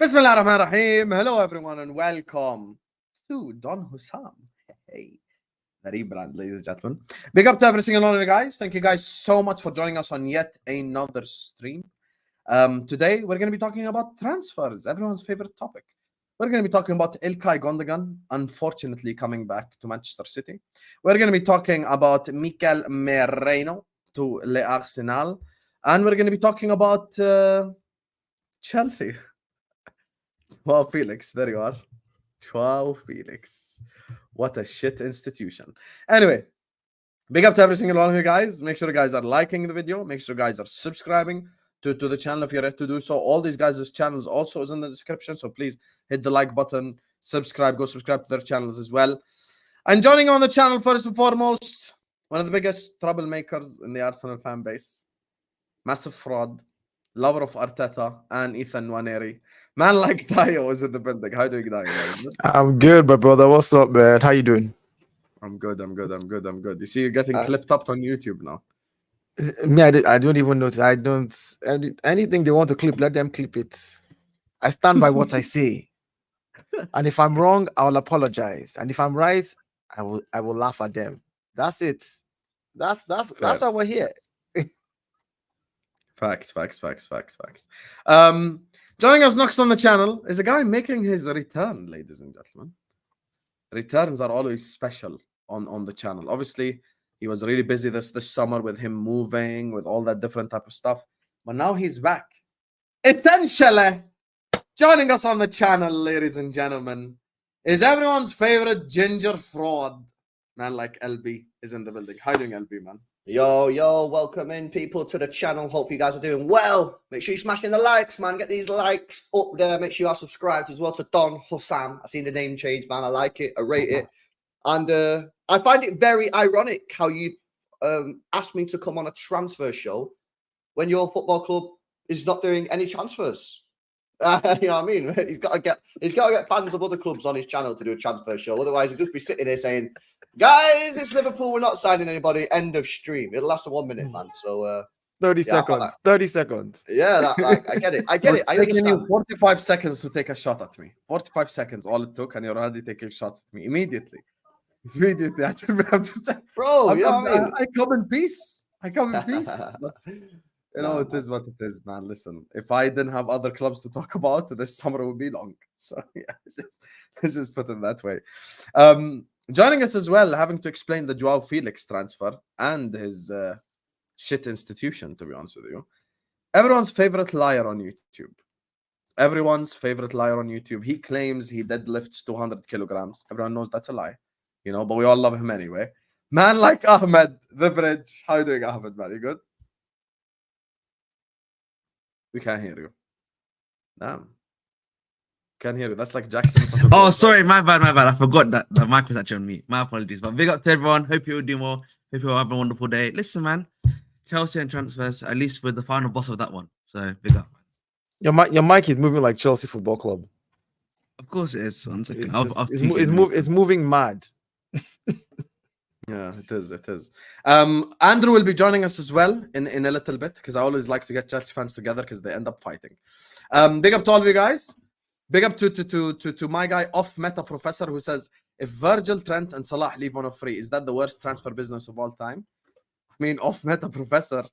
Bismillahirrahmanirrahim. Hello, everyone, and welcome to Don Hussam. Hey, the rebrand, ladies and gentlemen. Big up to every single one of you guys. Thank you guys so much for joining us on yet another stream. Today, we're going to be talking about transfers, everyone's favorite topic. We're going to be talking about Gundogan, unfortunately coming back to Manchester City. We're going to be talking about Merino to L'Arsenal. And we're going to be talking about Chelsea. Joao Felix, there you are. Joao Felix. What a shit institution. Anyway, big up to every single one of you guys. Make sure you guys are liking the video. Make sure you guys are subscribing to the channel if you're ready to do so. All these guys' channels also is in the description. So please hit the like button, subscribe, go subscribe to their channels as well. And joining on the channel, first and foremost, one of the biggest troublemakers in the Arsenal fan base. Massive fraud, lover of Arteta and Ethan Nwaneri. Man like Dayo is in the building. How do you doing, Dayo? I'm good, my brother. What's up, man? How you doing? I'm good. You see, you're getting clipped up on YouTube now. Me, I don't even know. I don't. Anything they want to clip, let them clip it. I stand by what I say. And if I'm wrong, I'll apologize. And if I'm right, I will laugh at them. That's it. That's why we're here. Facts. Joining us next on the channel is a guy making his return, ladies and gentlemen. Returns are always special on the channel. Obviously, he was really busy this summer with him moving, with all that different type of stuff. But now he's back. Essentially, joining us on the channel, ladies and gentlemen, is everyone's favorite ginger fraud. Man like LB is in the building. How you doing, LB, man? Yo, welcome in people to the channel. Hope you guys are doing well. Make sure you're smashing the likes, man. Get these likes up there. Make sure you are subscribed as well to Don Hussam. I seen the name change, man. I like it. I rate it. And I find it very ironic how you've asked me to come on a transfer show when your football club is not doing any transfers. You know what I mean? He's got to get fans of other clubs on his channel to do a transfer show. Otherwise, he'll just be sitting there saying, guys, it's Liverpool. We're not signing anybody. End of stream. It'll last 1 minute, man. So 30 seconds. 30 seconds. Yeah, I get it. I understand. You 45 seconds to take a shot at me. 45 seconds, all it took, and you're already taking shots at me immediately. I just, bro, I come in peace. But, you know, it is what it is, man. Listen, if I didn't have other clubs to talk about, this summer would be long. So yeah, let's just put it that way. Joining us as well, having to explain the Joao Felix transfer and his shit institution, to be honest with you. Everyone's favorite liar on YouTube. He claims he deadlifts 200 kilograms. Everyone knows that's a lie, you know, but we all love him anyway. Man like Ahmed, the bridge. How you doing, Ahmed, man? You good? We can't hear you. Damn. Can't hear you. That's like Jackson. Oh, sorry, my bad. I forgot that the mic was actually on me. My apologies. But big up to everyone. Hope you're doing well. Hope you're having a wonderful day. Listen, man, Chelsea and transfers, at least we're the final boss of that one. So big up, man. Your mic is moving like Chelsea Football Club. Of course it is. 1 second. It's moving mad. Yeah, it is. Andrew will be joining us as well in a little bit, because I always like to get Chelsea fans together because they end up fighting. Big up to all of you guys. Big up to my guy Off Meta Professor, who says, if Virgil, Trent, and Salah leave on a free, is that the worst transfer business of all time? I mean, Off Meta Professor,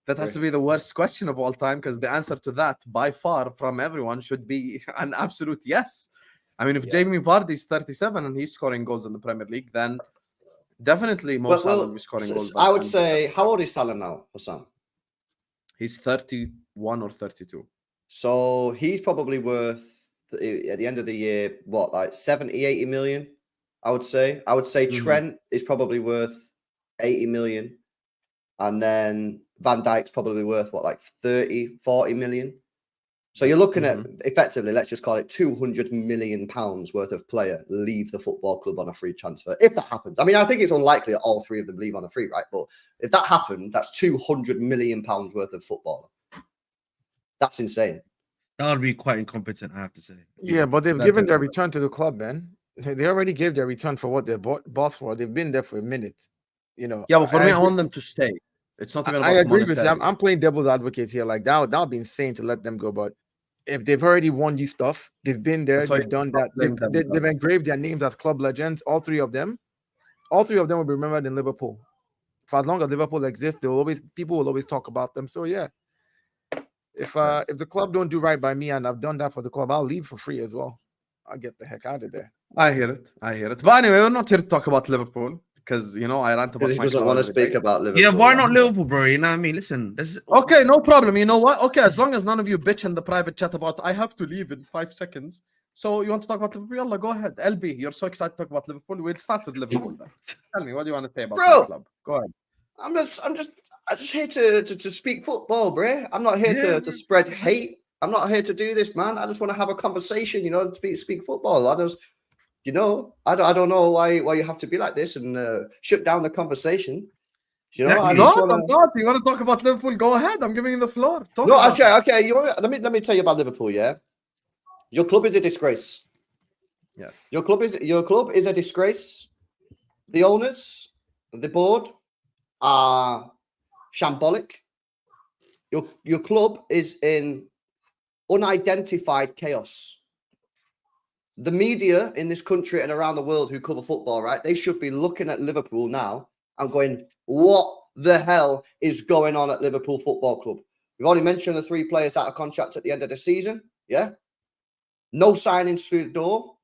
that has to be the worst question of all time, because the answer to that, by far from everyone, should be an absolute yes. I mean, if Jamie Vardy is 37 and he's scoring goals in the Premier League, then definitely Salah will be scoring goals. I would say, how old is Salah now, Hassan? He's 31 or 32. So he's probably worth, at the end of the year, what, like 70, 80 million, I would say. Trent is probably worth 80 million. And then Van Dijk's probably worth, what, like 30, 40 million. So you're looking at, effectively, let's just call it 200 million pounds worth of player leave the football club on a free transfer. If that happens. I mean, I think it's unlikely that all three of them leave on a free, right? But if that happened, that's 200 million pounds worth of footballer. That's insane. That would be quite incompetent, I have to say. Yeah, but they've given their return to the club, man. They already gave their return for what they bought for. They've been there for a minute, you know. Yeah, but for me, I want them to stay. It's not even about I agree with you. I'm playing devil's advocate here. Like that would be insane to let them go, but if they've already won you stuff, they've been there, That's why they've done that, blame them, they've engraved their names as club legends. All three of them will be remembered in Liverpool. For as long as Liverpool exists, people will always talk about them. So yeah, if the club don't do right by me and I've done that for the club, I'll leave for free as well. I'll get the heck out of there. I hear it. But anyway, we're not here to talk about Liverpool because I rant about Because he my doesn't club want to every speak day. about Liverpool. Yeah, why not Liverpool, bro? You know what I mean? Listen, Okay, no problem. You know what? Okay, as long as none of you bitch in the private chat about I have to leave in 5 seconds. So you want to talk about Liverpool? Yalla, go ahead. LB, you're so excited to talk about Liverpool. We'll start with Liverpool then. Tell me, what do you want to say about my club? Go ahead. I'm just here to speak football, bro. I'm not here to spread hate. I'm not here to do this, man. I just want to have a conversation, speak football. I just, I don't know why you have to be like this and shut down the conversation. I'm not. You want to talk about Liverpool? Go ahead. I'm giving you the floor. Okay. Let me tell you about Liverpool. Yeah, your club is a disgrace. Yes, your club is a disgrace. The owners, the board are shambolic. Your club is in unidentified chaos. The media in this country and around the world who cover football, right? They should be looking at Liverpool now and going, what the hell is going on at Liverpool Football Club? We've already mentioned the 3 players out of contract at the end of the season. Yeah. No signings through the door.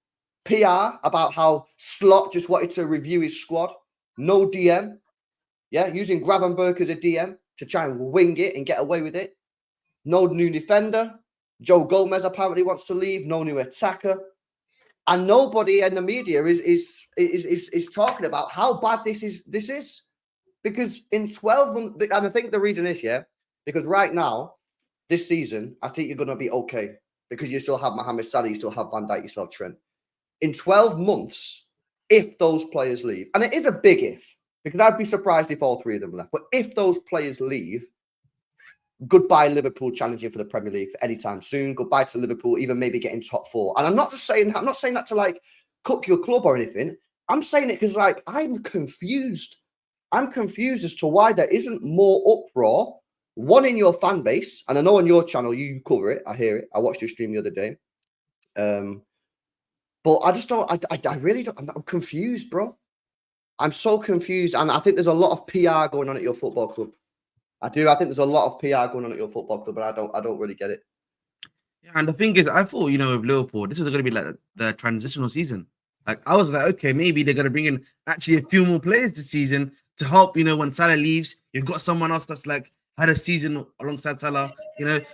PR about how Slot just wanted to review his squad. No DM. Yeah. Using Gravenberch as a DM to try and wing it and get away with it. No new defender. Joe Gomez apparently wants to leave. No new attacker. And nobody in the media is talking about how bad this is. Because in 12 months, and I think the reason is, because right now, this season, I think you're going to be okay. Because you still have Mohamed Salah, you still have Van Dijk, you still have Trent. In 12 months, if those players leave, and it is a big if, because I'd be surprised if all 3 of them left, but if those players leave, goodbye Liverpool challenging for the Premier League for any time soon. Goodbye to Liverpool, even maybe getting top 4. And I'm not saying that to like cook your club or anything. I'm saying it because I'm confused. I'm confused as to why there isn't more uproar. One in your fan base, and I know on your channel you cover it. I hear it. I watched your stream the other day. But I just don't. I really don't. I'm confused, bro. I'm so confused, and I think there's a lot of PR going on at your football club. I do. I think there's a lot of PR going on at your football club, but I don't really get it. Yeah, and the thing is, I thought, with Liverpool, this was going to be like the transitional season. Like, I was like, okay, maybe they're going to bring in actually a few more players this season to help, when Salah leaves, you've got someone else that's like had a season alongside Salah,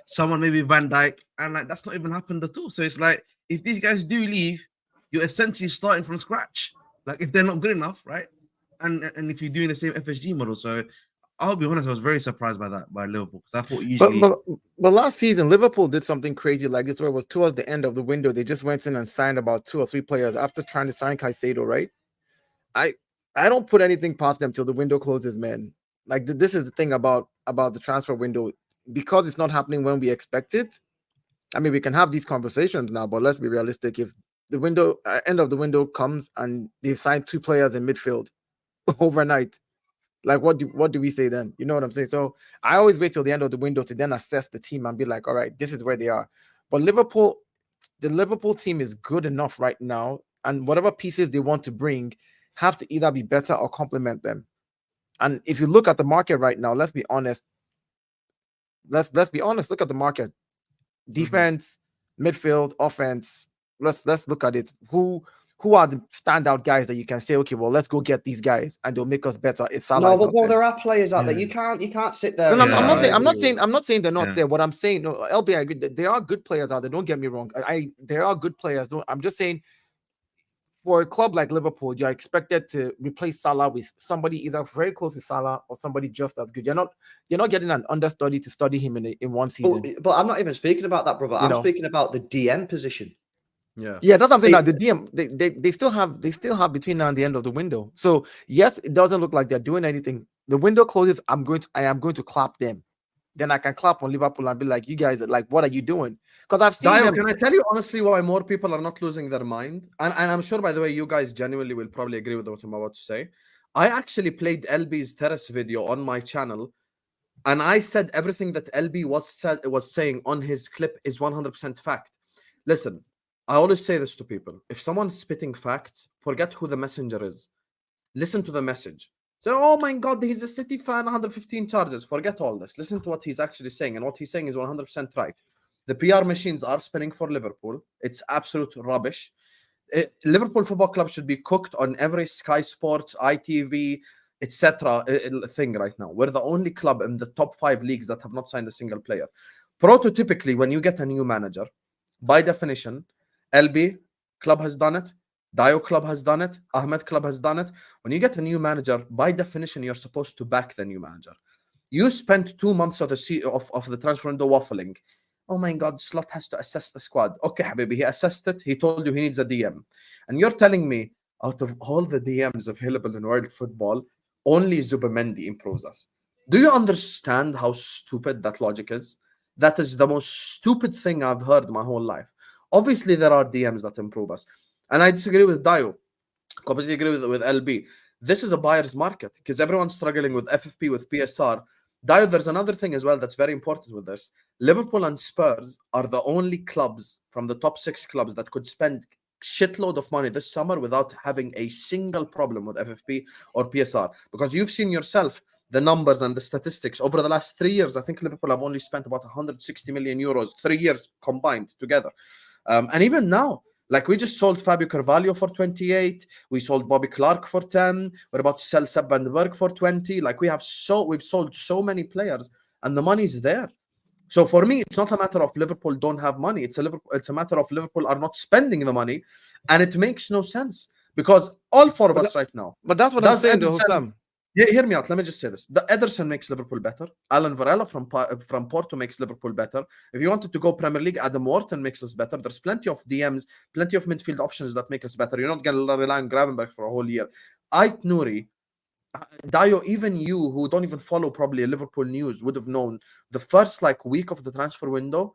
someone maybe Van Dijk, and like that's not even happened at all. So it's like, if these guys do leave, you're essentially starting from scratch. Like, if they're not good enough, right? And if you're doing the same FSG model. So I'll be honest, I was very surprised by that, by Liverpool, because I thought usually. But last season, Liverpool did something crazy like this, where it was towards the end of the window. They just went in and signed about 2 or 3 players after trying to sign Caicedo, right? I don't put anything past them till the window closes, man. Like, this is the thing about the transfer window, because it's not happening when we expect it. I mean, we can have these conversations now, but let's be realistic. If the window end of the window comes and they've signed 2 players in midfield overnight, like, what do we say then? You know what I'm saying? So I always wait till the end of the window to then assess the team and be like, all right, this is where they are. But the Liverpool team is good enough right now, and whatever pieces they want to bring have to either be better or complement them. And if you look at the market right now, let's be honest. Let's be honest. Look at the market. Defense, midfield, offense. Let's look at it. Who are the standout guys that you can say, okay, well, let's go get these guys and they'll make us better if Salah is not there. There are players out there. You can't sit there. No, I'm not saying they're not there. What I'm saying, no, LB, I agree. There are good players out there. Don't get me wrong. There are good players. I'm just saying, for a club like Liverpool, you're expected to replace Salah with somebody either very close to Salah or somebody just as good. You're not getting an understudy to study him in one season. But I'm not even speaking about that, brother. I'm speaking about the DM position. Yeah, that's what I'm saying. Now, the DM, they still have between now and the end of the window. So yes, it doesn't look like they're doing anything. The window closes. I am going to clap them. Then I can clap on Liverpool and be like, you guys, like, what are you doing? Because I've seen Dayo, can I tell you honestly why more people are not losing their mind? And I'm sure, by the way, you guys genuinely will probably agree with what I'm about to say. I actually played LB's terrace video on my channel And I said everything that LB was saying on his clip is 100% fact. Listen, I always say this to people. If someone's spitting facts, forget who the messenger is. Listen to the message. Say, oh my God, he's a City fan, 115 charges. Forget all this. Listen to what he's actually saying. And what he's saying is 100% right. The PR machines are spinning for Liverpool. It's absolute rubbish. Liverpool Football Club should be cooked on every Sky Sports, ITV, etc. thing right now. We're the only club in the top 5 leagues that have not signed a single player. Prototypically, when you get a new manager, by definition, LB club has done it, Dayo club has done it, Ahmed club has done it. When you get a new manager, by definition, you're supposed to back the new manager. You spent 2 months of the transfer window waffling. Oh my God, Slot has to assess the squad. Okay, Habibi, he assessed it. He told you he needs a DM. And you're telling me, out of all the DMs available in world football, only Zubimendi improves us. Do you understand how stupid that logic is? That is the most stupid thing I've heard my whole life. Obviously, there are DMs that improve us. And I disagree with Dayo. Completely agree with LB. This is a buyer's market because everyone's struggling with FFP, with PSR. Dayo, there's another thing as well that's very important with this. Liverpool and Spurs are the only clubs from the top 6 clubs that could spend shitload of money this summer without having a single problem with FFP or PSR. Because you've seen yourself the numbers and the statistics over the last 3 years. I think Liverpool have only spent about 160 million euros, 3 years combined together. And even now, like we just sold Fabio Carvalho for 28. We sold Bobby Clark for 10. We're about to sell Seb van den Berg for 20. Like we've sold so many players and the money's there. So for me, it's not a matter of Liverpool don't have money. It's a matter of Liverpool are not spending the money, and it makes no sense because all 4 of us right now. But that's what I'm saying, though, Hussam. Hear me out. Let me just say this. The Ederson makes Liverpool better. Alan Varela from Porto makes Liverpool better. If you wanted to go Premier League, Adam Wharton makes us better. There's plenty of DMs, plenty of midfield options that make us better. You're not going to rely on Gravenberch for a whole year. Ait Nouri, Dayo, even you who don't even follow probably Liverpool news would have known the first week of the transfer window,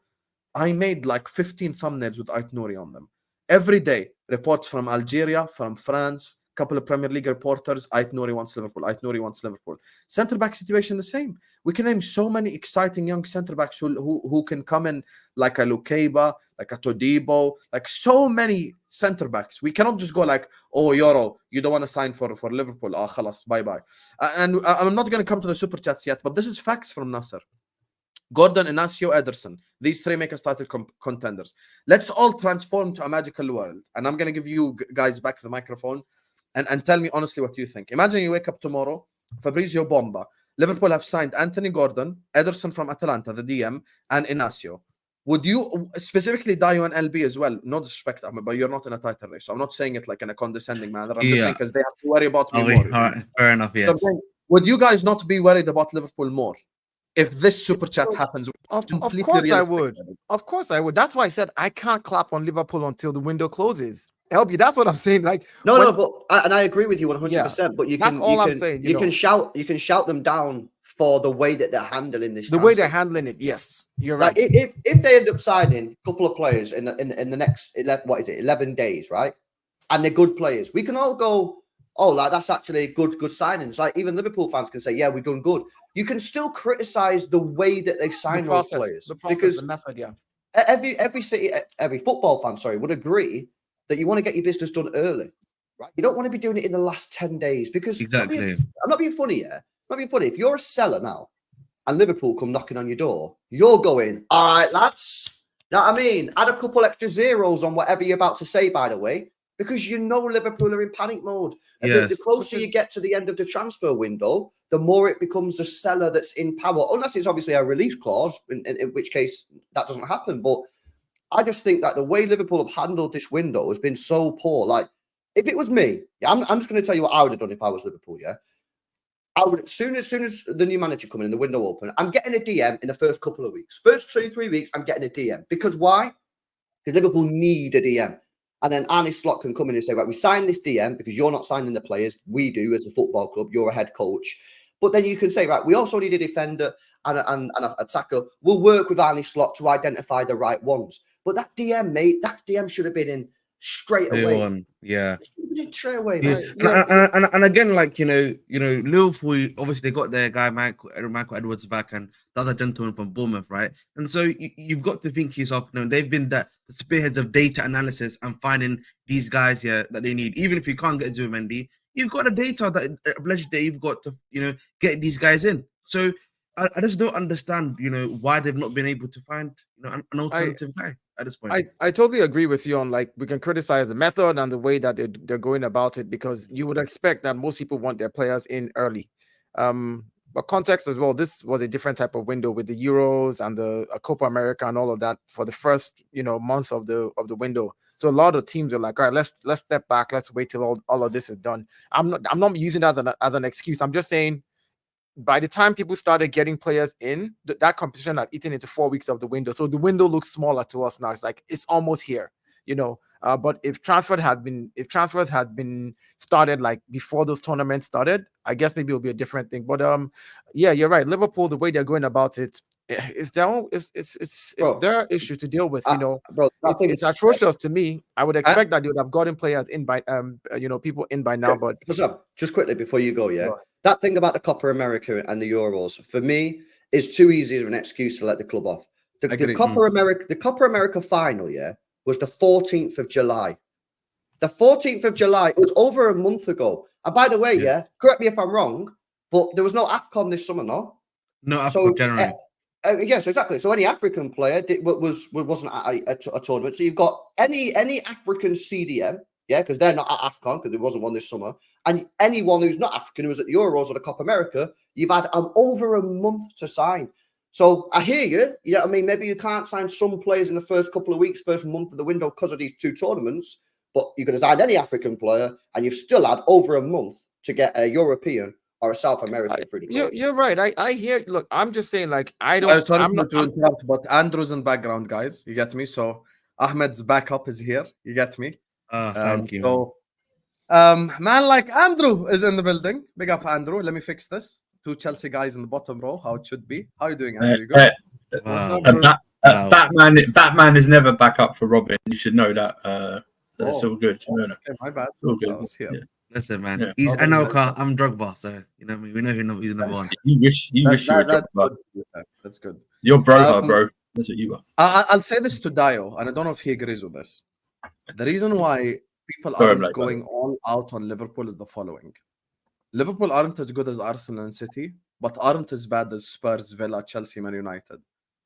I made 15 thumbnails with Ait Nouri on them. Every day, reports from Algeria, from France, couple of Premier League reporters, Ait Nouri wants Liverpool, Ait Nouri wants Liverpool. Centre-back situation the same. We can name so many exciting young centre-backs who can come in like a Lukeba, like a Todibo, like so many centre-backs. We cannot just go oh, Yoro, you don't want to sign for Liverpool. Ah, khalas, bye-bye. And I'm not going to come to the super chats yet, but this is facts from Nasser. Gordon, Inacio, Ederson. These 3 make us title contenders. Let's all transform to a magical world. And I'm going to give you guys back the microphone. And tell me honestly what you think. Imagine you wake up tomorrow, Fabrizio Bomba. Liverpool have signed Anthony Gordon, Ederson from Atalanta, the DM, and Inacio. Would you, specifically Dayo and LB as well, no disrespect, Ahmed, but you're not in a title race. So I'm not saying it in a condescending manner. I'm just saying because they have to worry about me more. All right, fair enough, yes. So would you guys not be worried about Liverpool more if this super chat happens? Of course I would. Of course I would. That's why I said I can't clap on Liverpool until the window closes. LB, that's what I'm saying. But I agree with you 100%. Yeah, but you can shout them down for the way that they're handling this. The way they're handling it, yes, you're right. If they end up signing a couple of players in the next 11 days, right, and they're good players, we can all go, oh, that's actually good signings. Even Liverpool fans can say, yeah, we've done good. You can still criticize the way that they've signed those players, the process, the method, yeah. Every football fan, would agree that you want to get your business done early, right? You don't want to be doing it in the last 10 days because exactly. I'm not being funny here. I'm not being funny. If you're a seller now and Liverpool come knocking on your door, you're going, all right, lads. You know what I mean? Add a couple extra zeros on whatever you're about to say, by the way, because you know Liverpool are in panic mode. And the closer you get to the end of the transfer window, the more it becomes the seller that's in power, unless it's obviously a release clause, in which case that doesn't happen. But I just think that the way Liverpool have handled this window has been so poor. If it was me, I'm just going to tell you what I would have done if I was Liverpool, yeah? I would, as soon as the new manager coming in, the window open, I'm getting a DM in the first couple of weeks. First 2-3 weeks, I'm getting a DM. Because why? Because Liverpool need a DM. And then Arne Slot can come in and say, right, we signed this DM because you're not signing the players. We do as a football club. You're a head coach. But then you can say, right, we also need a defender and an attacker. We'll work with Arne Slot to identify the right ones. But that DM, mate, that DM should have been in straight away. Yeah. straight away, Yeah. man. And again, like Liverpool obviously they got their guy Michael Edwards back and the other gentleman from Bournemouth, right? And so you've got to think to yourself, they've been the spearheads of data analysis and finding these guys here that they need. Even if you can't get Zubimendi, you've got the data that alleged that you've got to get these guys in. So I just don't understand, why they've not been able to find an alternative guy at this point. I totally agree with you on, like, we can criticize the method and the way that they're going about it, because you would expect that most people want their players in early. But context as well, this was a different type of window with the Euros and the Copa America and all of that for the first month of the window. So a lot of teams are like, all right, let's step back, let's wait till all of this is done. I'm not using that as an excuse. I'm just saying, by the time people started getting players in, that competition had eaten into 4 weeks of the window. So the window looks smaller to us now. It's like it's almost here, But if transfers had been started like before those tournaments started, I guess maybe it'll be a different thing. But yeah, you're right. Liverpool, the way they're going about it, it's their issue to deal with. Bro, it's atrocious to me. I would expect that they would have gotten players in by people in by now. But just quickly before you go, that thing about the Copa America and the Euros for me is too easy of an excuse to let the club off. The Copa America final, was the 14th of July. The 14th of July, it was over a month ago. And by the way, correct me if I'm wrong, but there was no AFCON this summer, no? No AFCON generally. Yes, exactly. So any African player wasn't at a tournament. So you've got any African CDM, because they're not at AFCON because there wasn't one this summer. And anyone who's not African who was at the Euros or the Copa America, you've had over a month to sign. So I hear you. You know what I mean? Maybe you can't sign some players in the first couple of weeks, first month of the window because of these two tournaments. But you could have signed any African player, and you've still had over a month to get a European or a South American through the door. You're right. I hear. Look, I'm just saying, like, I don't. Sorry to interrupt, but Andrew's in background, guys. You get me? So Ahmed's backup is here. You get me? Thank you. So, man like Andrew is in the building. Big up, Andrew. Let me fix this. Two Chelsea guys in the bottom row. How it should be. How are you doing, Andrew? You good? Batman is never back up for Robin. You should know that. That's all good. Okay, my bad. All good. Here. Yeah. Listen, man. Yeah. He's Anelka. I'm Drogba, so we know who's number one. You wish you were Drogba. That's good. You're Broha, bro. That's what you are. I'll say this to Dayo, and I don't know if he agrees with this. The reason why people aren't going all out on Liverpool is the following. Liverpool aren't as good as Arsenal and City, but aren't as bad as Spurs, Villa, Chelsea, Man United.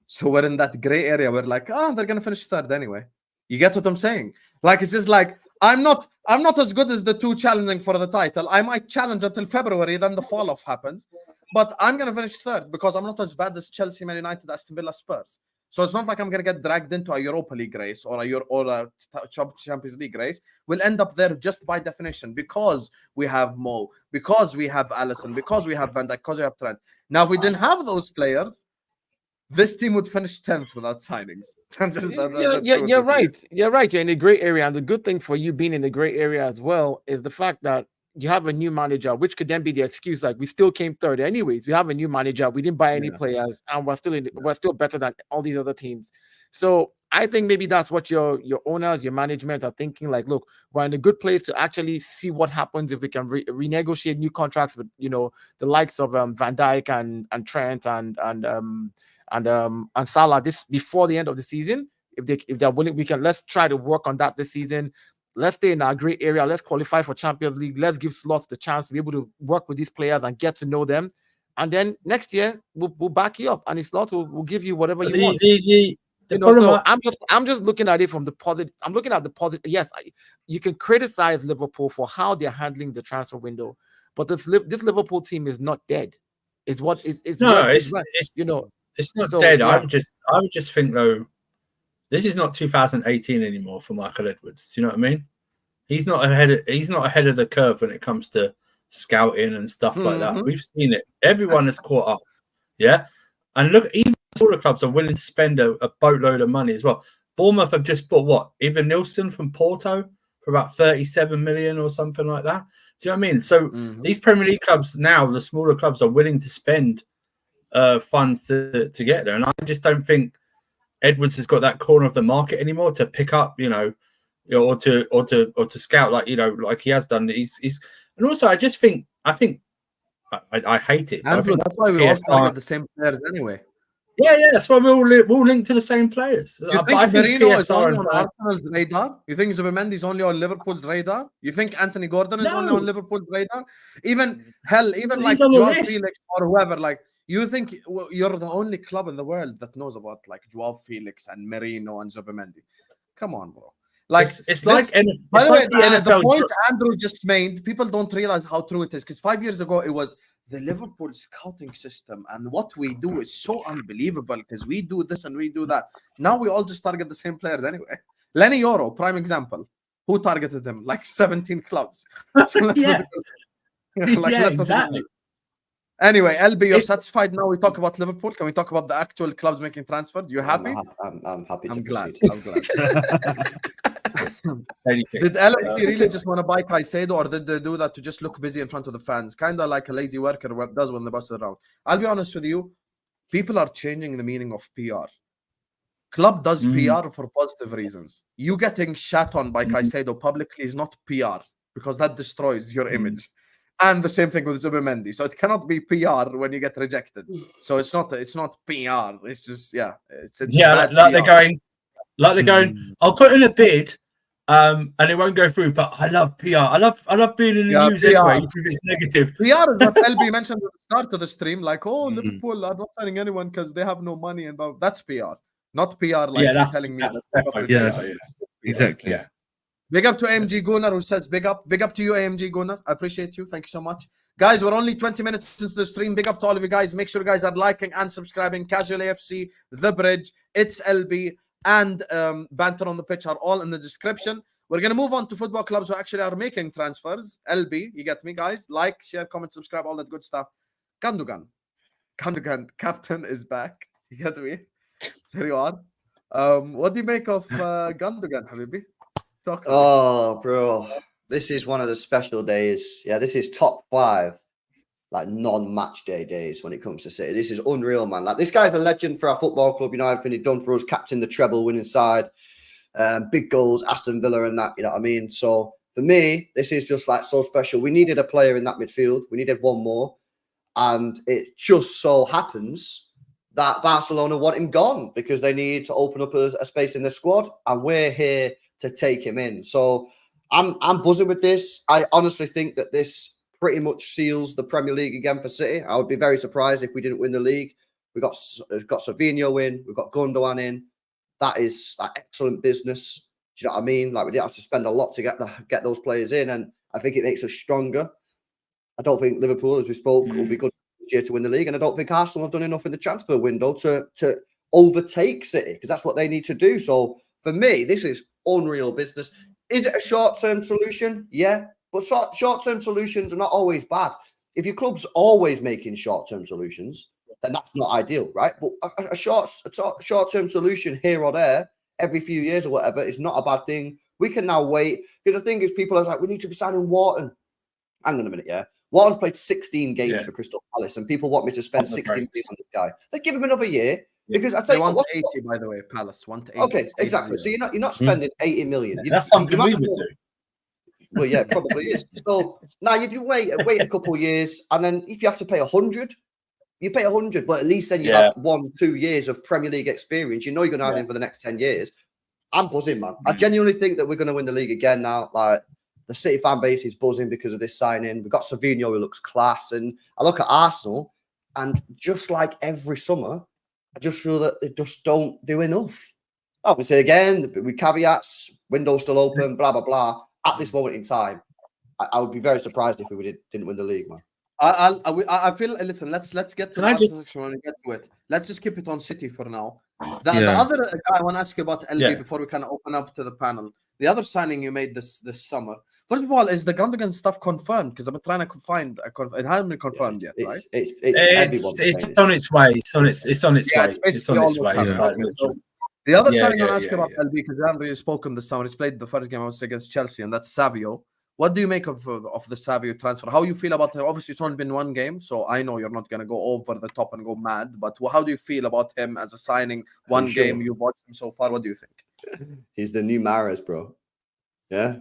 So we're in that gray area. We're like, they're going to finish third anyway. You get what I'm saying? Like, it's just like, I'm not as good as the two challenging for the title. I might challenge until February, then the fall off happens. But I'm going to finish third because I'm not as bad as Chelsea, Man United, Aston Villa, Spurs. So it's not like I'm going to get dragged into a Europa League race or a Champions League race. We'll end up there just by definition because we have Mo, because we have Alisson, because we have Van Dijk, because we have Trent. Now, if we didn't have those players, this team would finish 10th without signings. You're right. You're right. You're in the gray area. And the good thing for you being in the gray area as well is the fact that you have a new manager, which could then be the excuse, like, we still came third anyways. We have a new manager. We didn't buy any players, and we're still better than all these other teams. So I think maybe that's what your owners, your management are thinking. Like, look, we're in a good place to actually see what happens if we can renegotiate new contracts with the likes of Van Dijk and Trent and Salah this before the end of the season. If they're willing, let's try to work on that this season. Let's stay in our great area. Let's qualify for Champions League. Let's give Slots the chance to be able to work with these players and get to know them. And then next year we'll back you up, and Slots will give you whatever you want. So I'm just looking at it from the positive. I'm looking at the positive. Yes, you can criticize Liverpool for how they're handling the transfer window, but this Liverpool team is not dead. It's not dead. Yeah. I would just think though. This is not 2018 anymore for Michael Edwards. Do you know what I mean? He's not ahead of the curve when it comes to scouting and stuff like that. We've seen it. Everyone has caught up. Yeah. And look, even smaller clubs are willing to spend a boatload of money as well. Bournemouth have just bought what? Ivan Nilsson from Porto for about 37 million or something like that. Do you know what I mean? So these Premier League clubs now, the smaller clubs, are willing to spend funds to get there. And I just don't think Edwards has got that corner of the market anymore to pick up, you know, or to scout like like he has done. He's and also I think I hate it. Andrew, that's why we all target the same players anyway. Yeah, that's why we're all linked to the same players. You think Merino is only on Arsenal's radar? You think Zubimendi is only on Liverpool's radar? You think Anthony Gordon is only on Liverpool's radar? Even like Joao Felix or whoever, like you think you're the only club in the world that knows about like Joao Felix and Merino and Zubimendi? Come on, bro. Like it's like by the way, the point Andrew just made, people don't realize how true it is, because 5 years ago it was the Liverpool scouting system and what we do is so unbelievable because we do this and we do that. Now we all just target the same players anyway. Lenny Yoro, prime example. Who targeted him? Like 17 clubs. So exactly. Anyway, LB, you're satisfied now? We talk about Liverpool. Can we talk about the actual clubs making transfers? You happy? I'm happy. I'm glad. Did LB really just want to buy Caicedo, or did they do that to just look busy in front of the fans? Kind of like a lazy worker does when the bus is around. I'll be honest with you. People are changing the meaning of PR. Club does PR for positive reasons. You getting shat on by Caicedo publicly is not PR, because that destroys your image. And the same thing with Zubimendi. So it cannot be PR when you get rejected. So it's not PR. It's just it's they're going. I'll put in a bid, and it won't go through. But I love PR. I love being in the news PR. anyway, if it's negative. PR is what LB mentioned at the start of the stream. Like, Liverpool are not signing anyone because they have no money, and that's PR, not PR. Like you're telling me. Yes, exactly. Yeah. Big up to AMG Gunnar, who says big up to you, AMG Gunnar. I appreciate you. Thank you so much. Guys, we're only 20 minutes into the stream. Big up to all of you guys. Make sure you guys are liking and subscribing. Casual AFC, The Bridge, It's LB, and Banter on the Pitch are all in the description. We're going to move on to football clubs who actually are making transfers. LB, you get me, guys? Like, share, comment, subscribe, all that good stuff. Gundogan, captain is back. You get me? There you are. What do you make of Gundogan, Habibi? Bro, this is one of the special days. Yeah, this is top 5 like non-match day days when it comes to City. This is unreal, man. Like, this guy's a legend for our football club. You know, everything he's done for us, captain the treble, winning side, big goals, Aston Villa and that, you know what I mean? So for me, this is just like so special. We needed a player in that midfield. We needed one more. And it just so happens that Barcelona want him gone because they need to open up a space in the squad. And we're here to take him in. So I'm buzzing with this. I honestly think that this pretty much seals the Premier League again for City. I would be very surprised if we didn't win the league. We've got Savinho in, we've got Gundogan in. That is like excellent business. Do you know what I mean? Like, we didn't have to spend a lot to get those players in, and I think it makes us stronger. I don't think Liverpool, as we spoke, will be good this year to win the league, and I don't think Arsenal have done enough in the transfer window to overtake City, because that's what they need to do. So for me, this is unreal business. Is it a short-term solution? Yeah, but short-term solutions are not always bad. If your club's always making short-term solutions, then that's not ideal, right? But a short-term solution here or there, every few years or whatever, is not a bad thing. We can now wait, because the thing is, people are like, we need to be signing Wharton. Hang on a minute, yeah. Wharton's played 16 games for Crystal Palace, and people want me to spend 16 million on this guy. Let's give him another year. Because I tell they want 80, by the way, Palace want 80. Okay, exactly. So you're not spending 80 million. That's something we would do. Well, yeah, probably is. So now you wait a couple of years, and then if you have to pay 100, you pay 100. But at least then you have 1-2 years of Premier League experience. You know you're going to have him for the next 10 years. I'm buzzing, man. I genuinely think that we're going to win the league again now. Like, the City fan base is buzzing because of this signing. We've got Savinho, who looks class, and I look at Arsenal, and just like every summer, I just feel that they just don't do enough. Obviously, again, with caveats, window still open, blah, blah, blah. At this moment in time, I would be very surprised if we didn't win the league, man. I feel, listen, let's get to the Arsenal section when we get to it. Let's just keep it on City for now. The other guy I want to ask you about, LB, before we kind of open up to the panel. The other signing you made this summer, first of all, is the Gundogan stuff confirmed? Because I've been trying to find it hasn't been confirmed yet, right? It's on its way. It's on its way. It's on its way. The other signing I want to ask you about, LB, because we haven't really spoken this summer. He's played the first game obviously against Chelsea, and that's Savio. What do you make of the Savio transfer? How you feel about it? Obviously, it's only been one game, so I know you're not going to go over the top and go mad. But how do you feel about him as a signing? One game you've watched him so far. What do you think? He's the new Mahrez, bro. Yeah.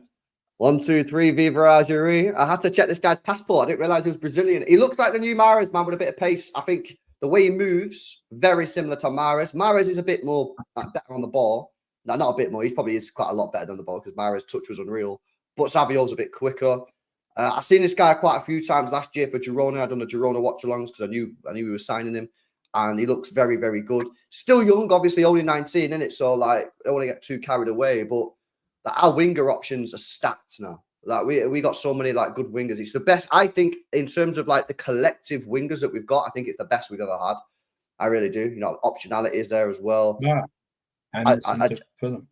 1, 2, 3, Viva Ajuri. I had to check this guy's passport. I didn't realize he was Brazilian. He looks like the new Mahrez, man, with a bit of pace. I think the way he moves, very similar to Mahrez. Mahrez is a bit more better on the ball. No, not a bit more. He probably is quite a lot better than the ball because Mahrez's touch was unreal. But Savio's a bit quicker. I've seen this guy quite a few times last year for Girona. I've done the Girona watch-alongs because I knew we were signing him. And he looks very, very good. Still young, obviously, only 19, isn't it? So, like, I don't want to get too carried away. But our winger options are stacked now. Like, we got so many, like, good wingers. It's the best, I think, in terms of, like, the collective wingers that we've got. I think it's the best we've ever had. I really do. You know, optionality is there as well. Yeah. And Fulham.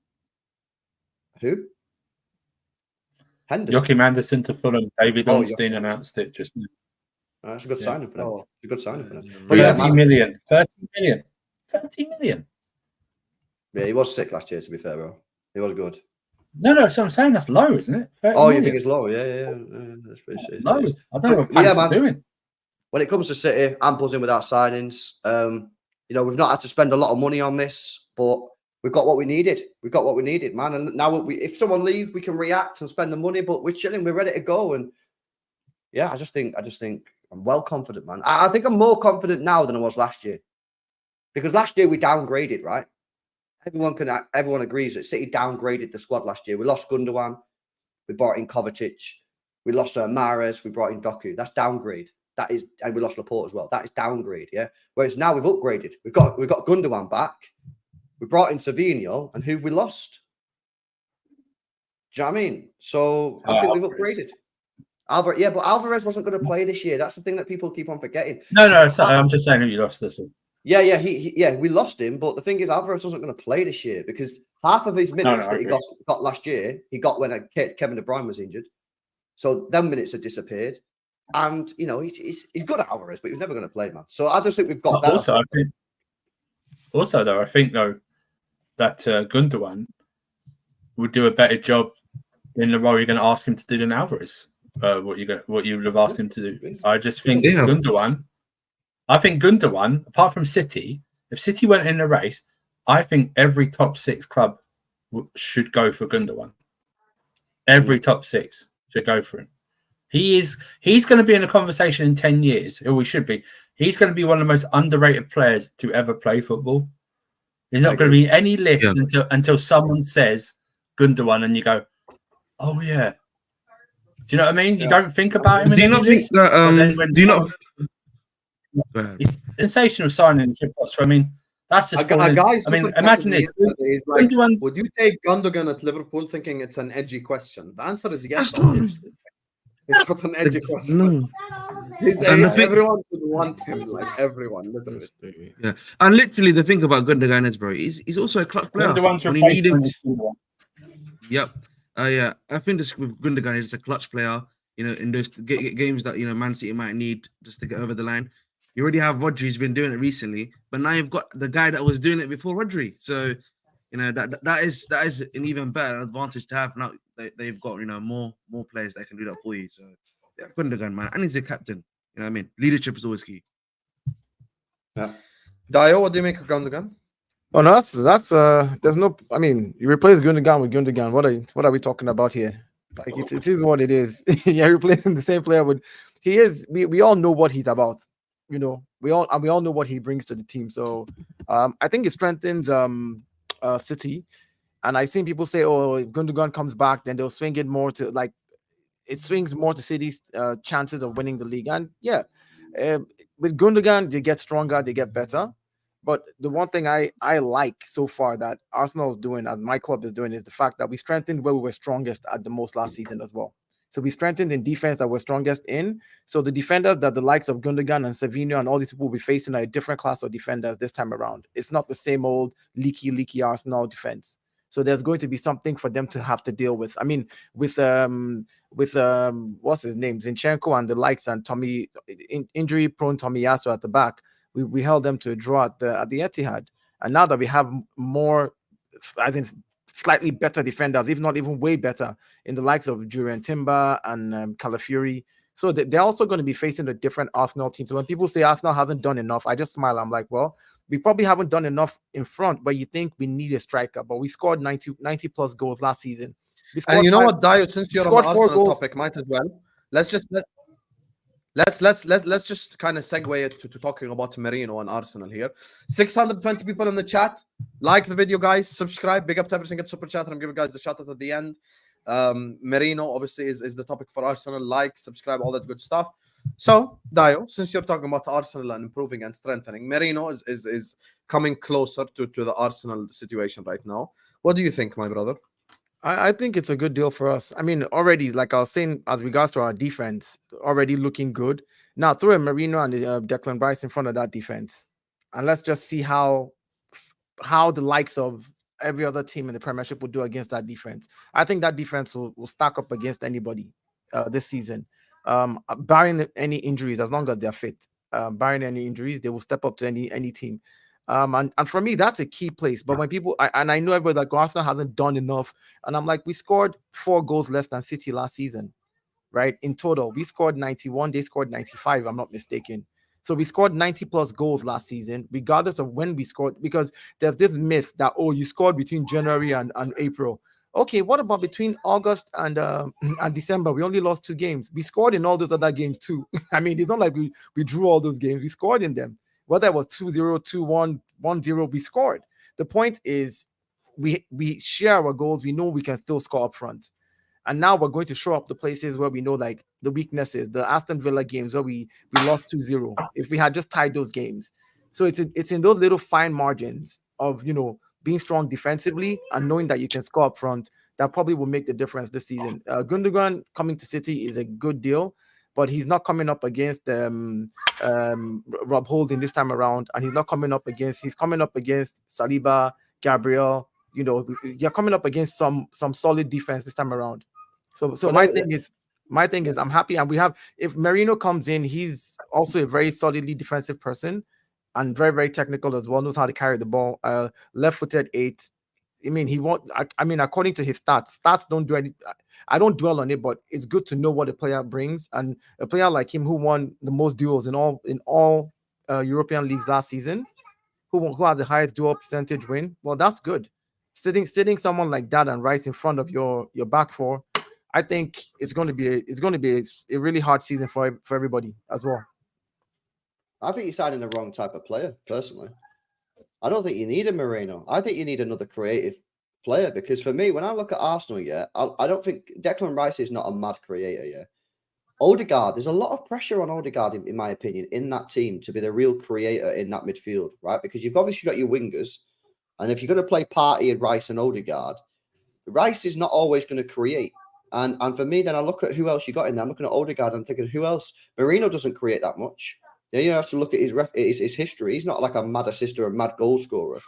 Who? Henderson. Joachim Anderson to Fulham. David Ornstein announced it just now. That's a good signing for them. It's a good signing for them. But 30 million. 30 million. 30 million. Yeah, he was sick last year, to be fair, bro. He was good. No, so I'm saying that's low, isn't it? You think it's low? Yeah. It's low. I don't know what Pants are doing. When it comes to City, I'm buzzing with our signings. You know, we've not had to spend a lot of money on this, but we've got what we needed. We've got what we needed, man. And now if someone leaves, we can react and spend the money, but we're chilling. We're ready to go. And yeah, I just think I'm well confident, man. I think I'm more confident now than I was last year. Because last year we downgraded, right? Everyone agrees that City downgraded the squad last year. We lost Gundogan. We brought in Kovacic. We lost Mahrez. We brought in Doku. That's downgrade. That is, and we lost Laporte as well. That is downgrade, yeah. Whereas now we've upgraded. We've got Gundogan back. We brought in Savinho, and who we lost? Do you know what I mean? So I think we've upgraded. Alvarez, but Alvarez wasn't going to play this year. That's the thing that people keep on forgetting. No, I'm just saying who you lost this one. Yeah, we lost him. But the thing is, Alvarez wasn't going to play this year because half of his minutes that he got last year, he got when Kevin De Bruyne was injured. So them minutes have disappeared. And, you know, he's good at Alvarez, but he was never going to play, man. So I just think we've got better. Also, I think that Gundogan would do a better job in the role you're going to ask him to do than Alvarez. What you would have asked him to do. I just think Gundogan. I think Gundogan, apart from City, if City went in the race, I think every top 6 club should go for Gundogan. Every top 6 should go for him. He's going to be in a conversation in 10 years, or we should be. He's going to be one of the most underrated players to ever play football. There's not going to be any list until someone says Gundogan, and you go, "Oh yeah." Do you know what I mean? Yeah. You don't think about him. Do you not think that? Do you not? It's sensational signing. I mean, that's just. Imagine this. Like, would you take Gundogan at Liverpool thinking it's an edgy question? The answer is yes. It's not an edgy question. No. Everyone would want him, like everyone, literally. Yeah, and literally the thing about Gundogan is, bro, he's also a clutch player. When he needed. Yep. Yeah, I think this with Gundogan is a clutch player. You know, in those games that Man City might need just to get over the line. You already have Rodri who's been doing it recently, but now you've got the guy that was doing it before Rodri. So, that is an even better advantage to have now. They've got more players that can do that for you. So yeah, Gundogan, man, and he's a captain. You know what I mean? Leadership is always key. Yeah. Dayo, what do you make of Gundogan? Oh no, that's there's no. I mean, you replace Gundogan with Gundogan. What are we talking about here? Like it is what it is. You're replacing the same player with. He is. We all know what he's about. We all know what he brings to the team. So I think it strengthens City. And I've seen people say, "Oh, if Gundogan comes back, then they'll swing it more to it swings more to City's chances of winning the league." And yeah, with Gundogan, they get stronger, they get better. But the one thing I like so far that Arsenal is doing, and my club is doing, is the fact that we strengthened where we were strongest at the most last season as well. So we strengthened in defense that we're strongest in. So the defenders that the likes of Gundogan and Savinho and all these people will be facing are a different class of defenders this time around. It's not the same old leaky Arsenal defense. So there's going to be something for them to have to deal with. I mean, with what's his name, Zinchenko and the likes, and injury-prone Tomiyasu at the back, we held them to a draw at the Etihad. And now that we have more, I think, slightly better defenders, if not even way better, in the likes of Jurriën Timber and Calafiori. So they're also going to be facing a different Arsenal team. So when people say Arsenal hasn't done enough, I just smile. I'm like, well, we probably haven't done enough in front, but you think we need a striker. But we scored 90 plus goals last season We scored And you know 5 what, Dayo, since you're on the scored 4 Arsenal goals. topic, might as well. Let's just kind of segue it to talking about Merino and Arsenal here. 620 people in the chat. Like the video, guys. Subscribe. Big up to every single super chat. I'm giving guys the shout out at the end. Merino obviously is the topic for Arsenal. Like, subscribe, all that good stuff. So, Dayo, since you're talking about Arsenal and improving and strengthening, Merino is coming closer to the Arsenal situation right now. What do you think, my brother? I think it's a good deal for us. I mean, already, like I was saying, as regards to our defense, already looking good. Now, throw a Merino and Declan Rice in front of that defense, and let's just see how the likes of every other team in the Premiership will do against that defense. I think that defense will stack up against anybody this season, barring any injuries, as long as they're fit. Barring any injuries, they will step up to any team. And for me, that's a key place. But when people, I know everybody like Arsenal hasn't done enough, and I'm like, we scored 4 goals less than City last season, right? In total, we scored 91, they scored 95, I'm not mistaken. So we scored 90 plus goals last season, regardless of when we scored, because there's this myth that, oh, you scored between January and April. Okay, what about between August and December? We only lost 2 games. We scored in all those other games too. I mean, it's not like we drew all those games. We scored in them. Whether it was 2-0, 2-1, 1-0, we scored. The point is we share our goals. We know we can still score up front. And now we're going to show up the places where we know like the weaknesses, the Aston Villa games where we lost 2-0. If we had just tied those games. So it's in those little fine margins of, you know, being strong defensively and knowing that you can score up front that probably will make the difference this season. Gundogan coming to City is a good deal, but he's not coming up against Rob Holding this time around, and he's coming up against Saliba, Gabriel. You know, you're coming up against some solid defense this time around. So my thing is I'm happy, and we have, if Merino comes in, he's also a very solidly defensive person and very, very technical as well, knows how to carry the ball. Left-footed 8. I mean, he won't. I mean, according to his stats don't do any. I don't dwell on it, but it's good to know what a player brings. And a player like him, who won the most duels in all European leagues last season, who has the highest duel percentage win. Well, that's good. Sitting someone like that and Rice in front of your back four, I think it's going to be a really hard season for everybody as well. I think you're signing the wrong type of player, personally. I don't think you need a Merino. I think you need another creative player, because for me, when I look at Arsenal, I don't think Declan Rice is not a mad creator, Odegaard, there's a lot of pressure on Odegaard, in my opinion, in that team to be the real creator in that midfield, right? Because you've obviously got your wingers, and if you're going to play Partey and Rice and Odegaard, Rice is not always going to create. And for me, then I look at who else you got in there. I'm looking at Odegaard, I'm thinking, who else? Merino doesn't create that much. You have to look at his history. He's not like a mad assist or a mad goal scorer.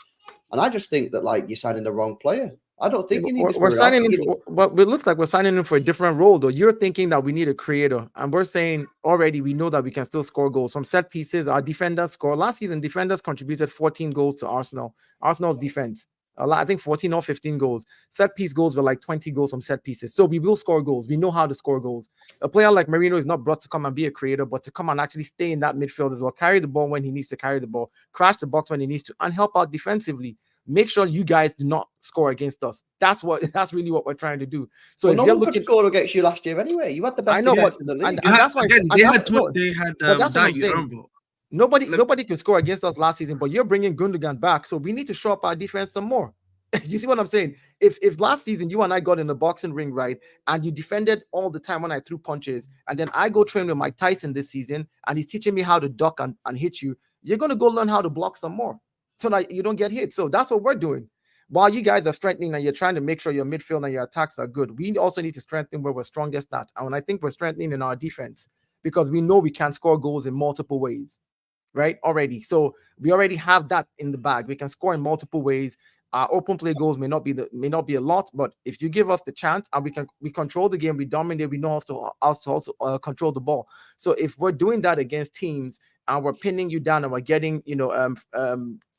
And I just think that, like, you're signing the wrong player. I don't think you need this. We're signing him, but it looks like we're signing him for a different role, though. You're thinking that we need a creator, and we're saying already we know that we can still score goals from set pieces. Our defenders score. Last season, defenders contributed 14 goals to Arsenal. Arsenal's defense, I think 14 or 15 goals. Set piece goals were like 20 goals from set pieces. So we will score goals. We know how to score goals. A player like Merino is not brought to come and be a creator, but to come and actually stay in that midfield as well, carry the ball when he needs to carry the ball, crash the box when he needs to, and help out defensively. Make sure you guys do not score against us. That's really what we're trying to do. So well, no one could score against you last year anyway. You had the best defense in the league. And that's why they had that's what I'm saying. Nobody could score against us last season, but you're bringing Gundogan back, so we need to show up our defense some more. You see what I'm saying? If last season you and I got in the boxing ring, right, and you defended all the time when I threw punches, and then I go train with Mike Tyson this season, and he's teaching me how to duck and hit you, you're going to go learn how to block some more so that you don't get hit. So that's what we're doing. While you guys are strengthening and you're trying to make sure your midfield and your attacks are good, we also need to strengthen where we're strongest at. And I think we're strengthening in our defense, because we know we can score goals in multiple ways, right? Already. So we already have that in the bag. We can score in multiple ways. Our open play goals may not be a lot, but if you give us the chance and we control the game, we dominate, we know how to also control the ball. So if we're doing that against teams and we're pinning you down and we're getting,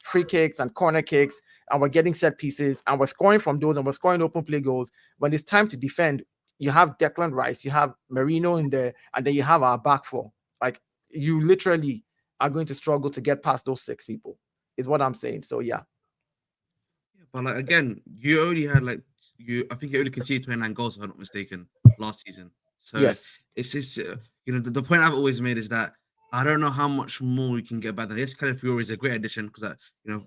free kicks and corner kicks, and we're getting set pieces, and we're scoring from those, and we're scoring open play goals, when it's time to defend, you have Declan Rice, you have Merino in there, and then you have our back four. Like, you literally are going to struggle to get past those 6 people, is what I'm saying. So yeah. But like, again, you only had I think you only conceded 29 goals, if I'm not mistaken, last season. So Yes. it's just, the point I've always made is that I don't know how much more we can get better. Yes, Calafiori is a great addition because,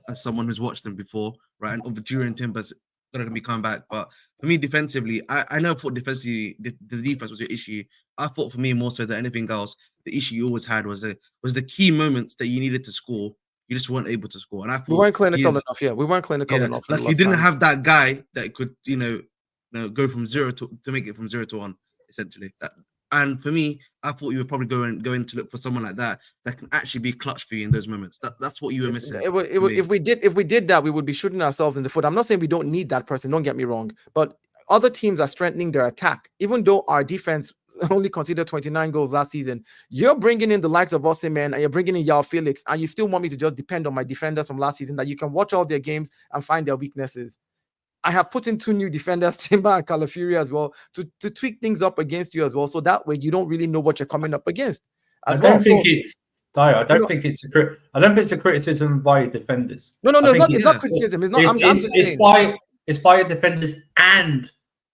as someone who's watched them before, right, and during Timber's gonna be coming back. But for me, defensively, I know for defensively, the defense was your issue. I thought for me more so than anything else, the issue you always had was the key moments that you needed to score. You just weren't able to score, and I thought We weren't clinical enough. Yeah, we weren't clinical enough. in like the you last didn't time. have that guy that could, go from zero to make it from 0 to 1, essentially. And for me, I thought you were probably going to look for someone like that can actually be clutch for you in those moments. That's what you were missing. If we did that, we would be shooting ourselves in the foot. I'm not saying we don't need that person. Don't get me wrong, but other teams are strengthening their attack. Even though our defense only conceded 29 goals last season, you're bringing in the likes of Osimhen and you're bringing in Joao Felix, and you still want me to just depend on my defenders from last season that you can watch all their games and find their weaknesses. I have put in 2 new defenders, Timber and Calafiori as well, to tweak things up against you as well. So that way you don't really know what you're coming up against. I don't think it's Dayo. I don't think it's a criticism by your defenders. No, it's not criticism. It's not. It's by your defenders and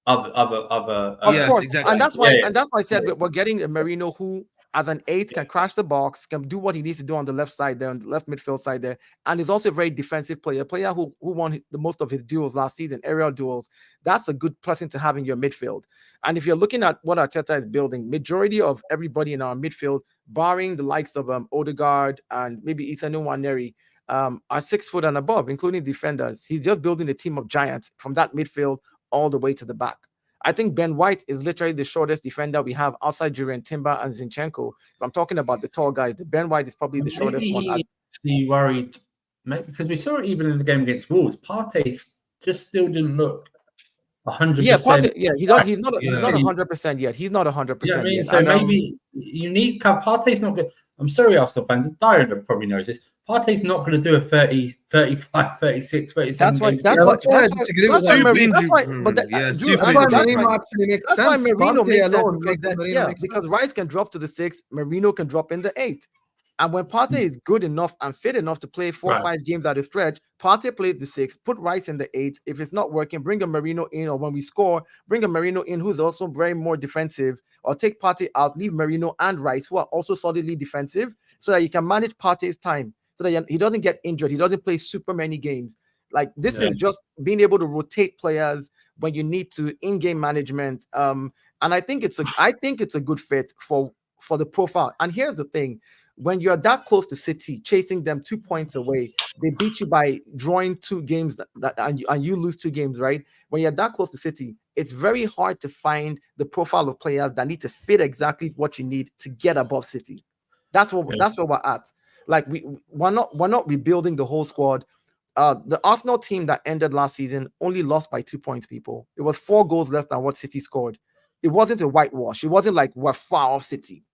other. Of course, exactly. And that's why I said we're getting a Merino who, as an 8, can crash the box, can do what he needs to do on the left side there, on the left midfield side there, and is also a very defensive player, who won the most of his duels last season, aerial duels. That's a good person to have in your midfield. And if you're looking at what Arteta is building, majority of everybody in our midfield, barring the likes of Odegaard and maybe Ethan Nwaneri, are 6 foot and above, including defenders. He's just building a team of giants from that midfield all the way to the back. I think Ben White is literally the shortest defender we have outside Jurriën Timber and Zinchenko. If I'm talking about the tall guys, the Ben White is probably the shortest one. He worried, maybe because we saw it even in the game against Wolves. Partey just still didn't look 100%. Yeah, Partey, he's not 100% yet. He's not 100% yeah, I mean, yet. So maybe you need Partey's not good. I'm sorry, Arsenal fans. Dayo probably knows this. Partey's not going to do a 30, 35, 36, 37. That's why Merino makes sense, because Rice can drop to the 6, Merino can drop in the 8. And when Partey is good enough and fit enough to play 4 or 5 games at a stretch, Partey plays the 6, put Rice in the 8. If it's not working, bring a Merino in, or when we score, bring a Merino in who's also very more defensive, or take Partey out, leave Merino and Rice, who are also solidly defensive, so that you can manage Partey's time, so that he doesn't get injured, he doesn't play super many games. Like, this is just being able to rotate players when you need to, in-game management. And I think it's a good fit for the profile. And here's the thing. When you're that close to City, chasing them 2 points away, they beat you by drawing 2 games and you lose 2 games, right? When you're that close to City, it's very hard to find the profile of players that need to fit exactly what you need to get above City. That's where we're at. Like, we're not rebuilding the whole squad. The Arsenal team that ended last season only lost by 2 points, people. It was 4 goals less than what City scored. It wasn't a whitewash. It wasn't like we're far off City.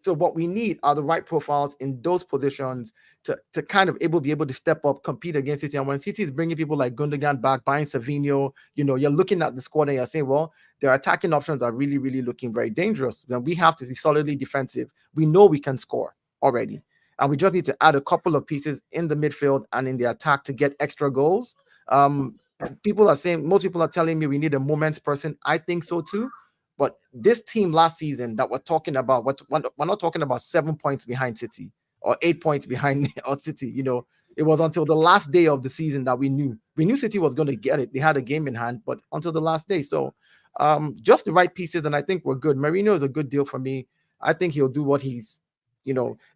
So what we need are the right profiles in those positions to kind of be able to step up, compete against City. And when City is bringing people like Gundogan back, buying Savinho, you're looking at the squad and you're saying, well, their attacking options are really, really looking very dangerous. Then we have to be solidly defensive. We know we can score already. And we just need to add a couple of pieces in the midfield and in the attack to get extra goals. Most people are telling me we need a moments person. I think so too. But this team last season that we're talking about, we're not talking about 7 points behind City or 8 points behind City. It was until the last day of the season that we knew City was going to get it. They had a game in hand, but until the last day. So just the right pieces, and I think we're good. Merino is a good deal for me. I think he'll do what he's,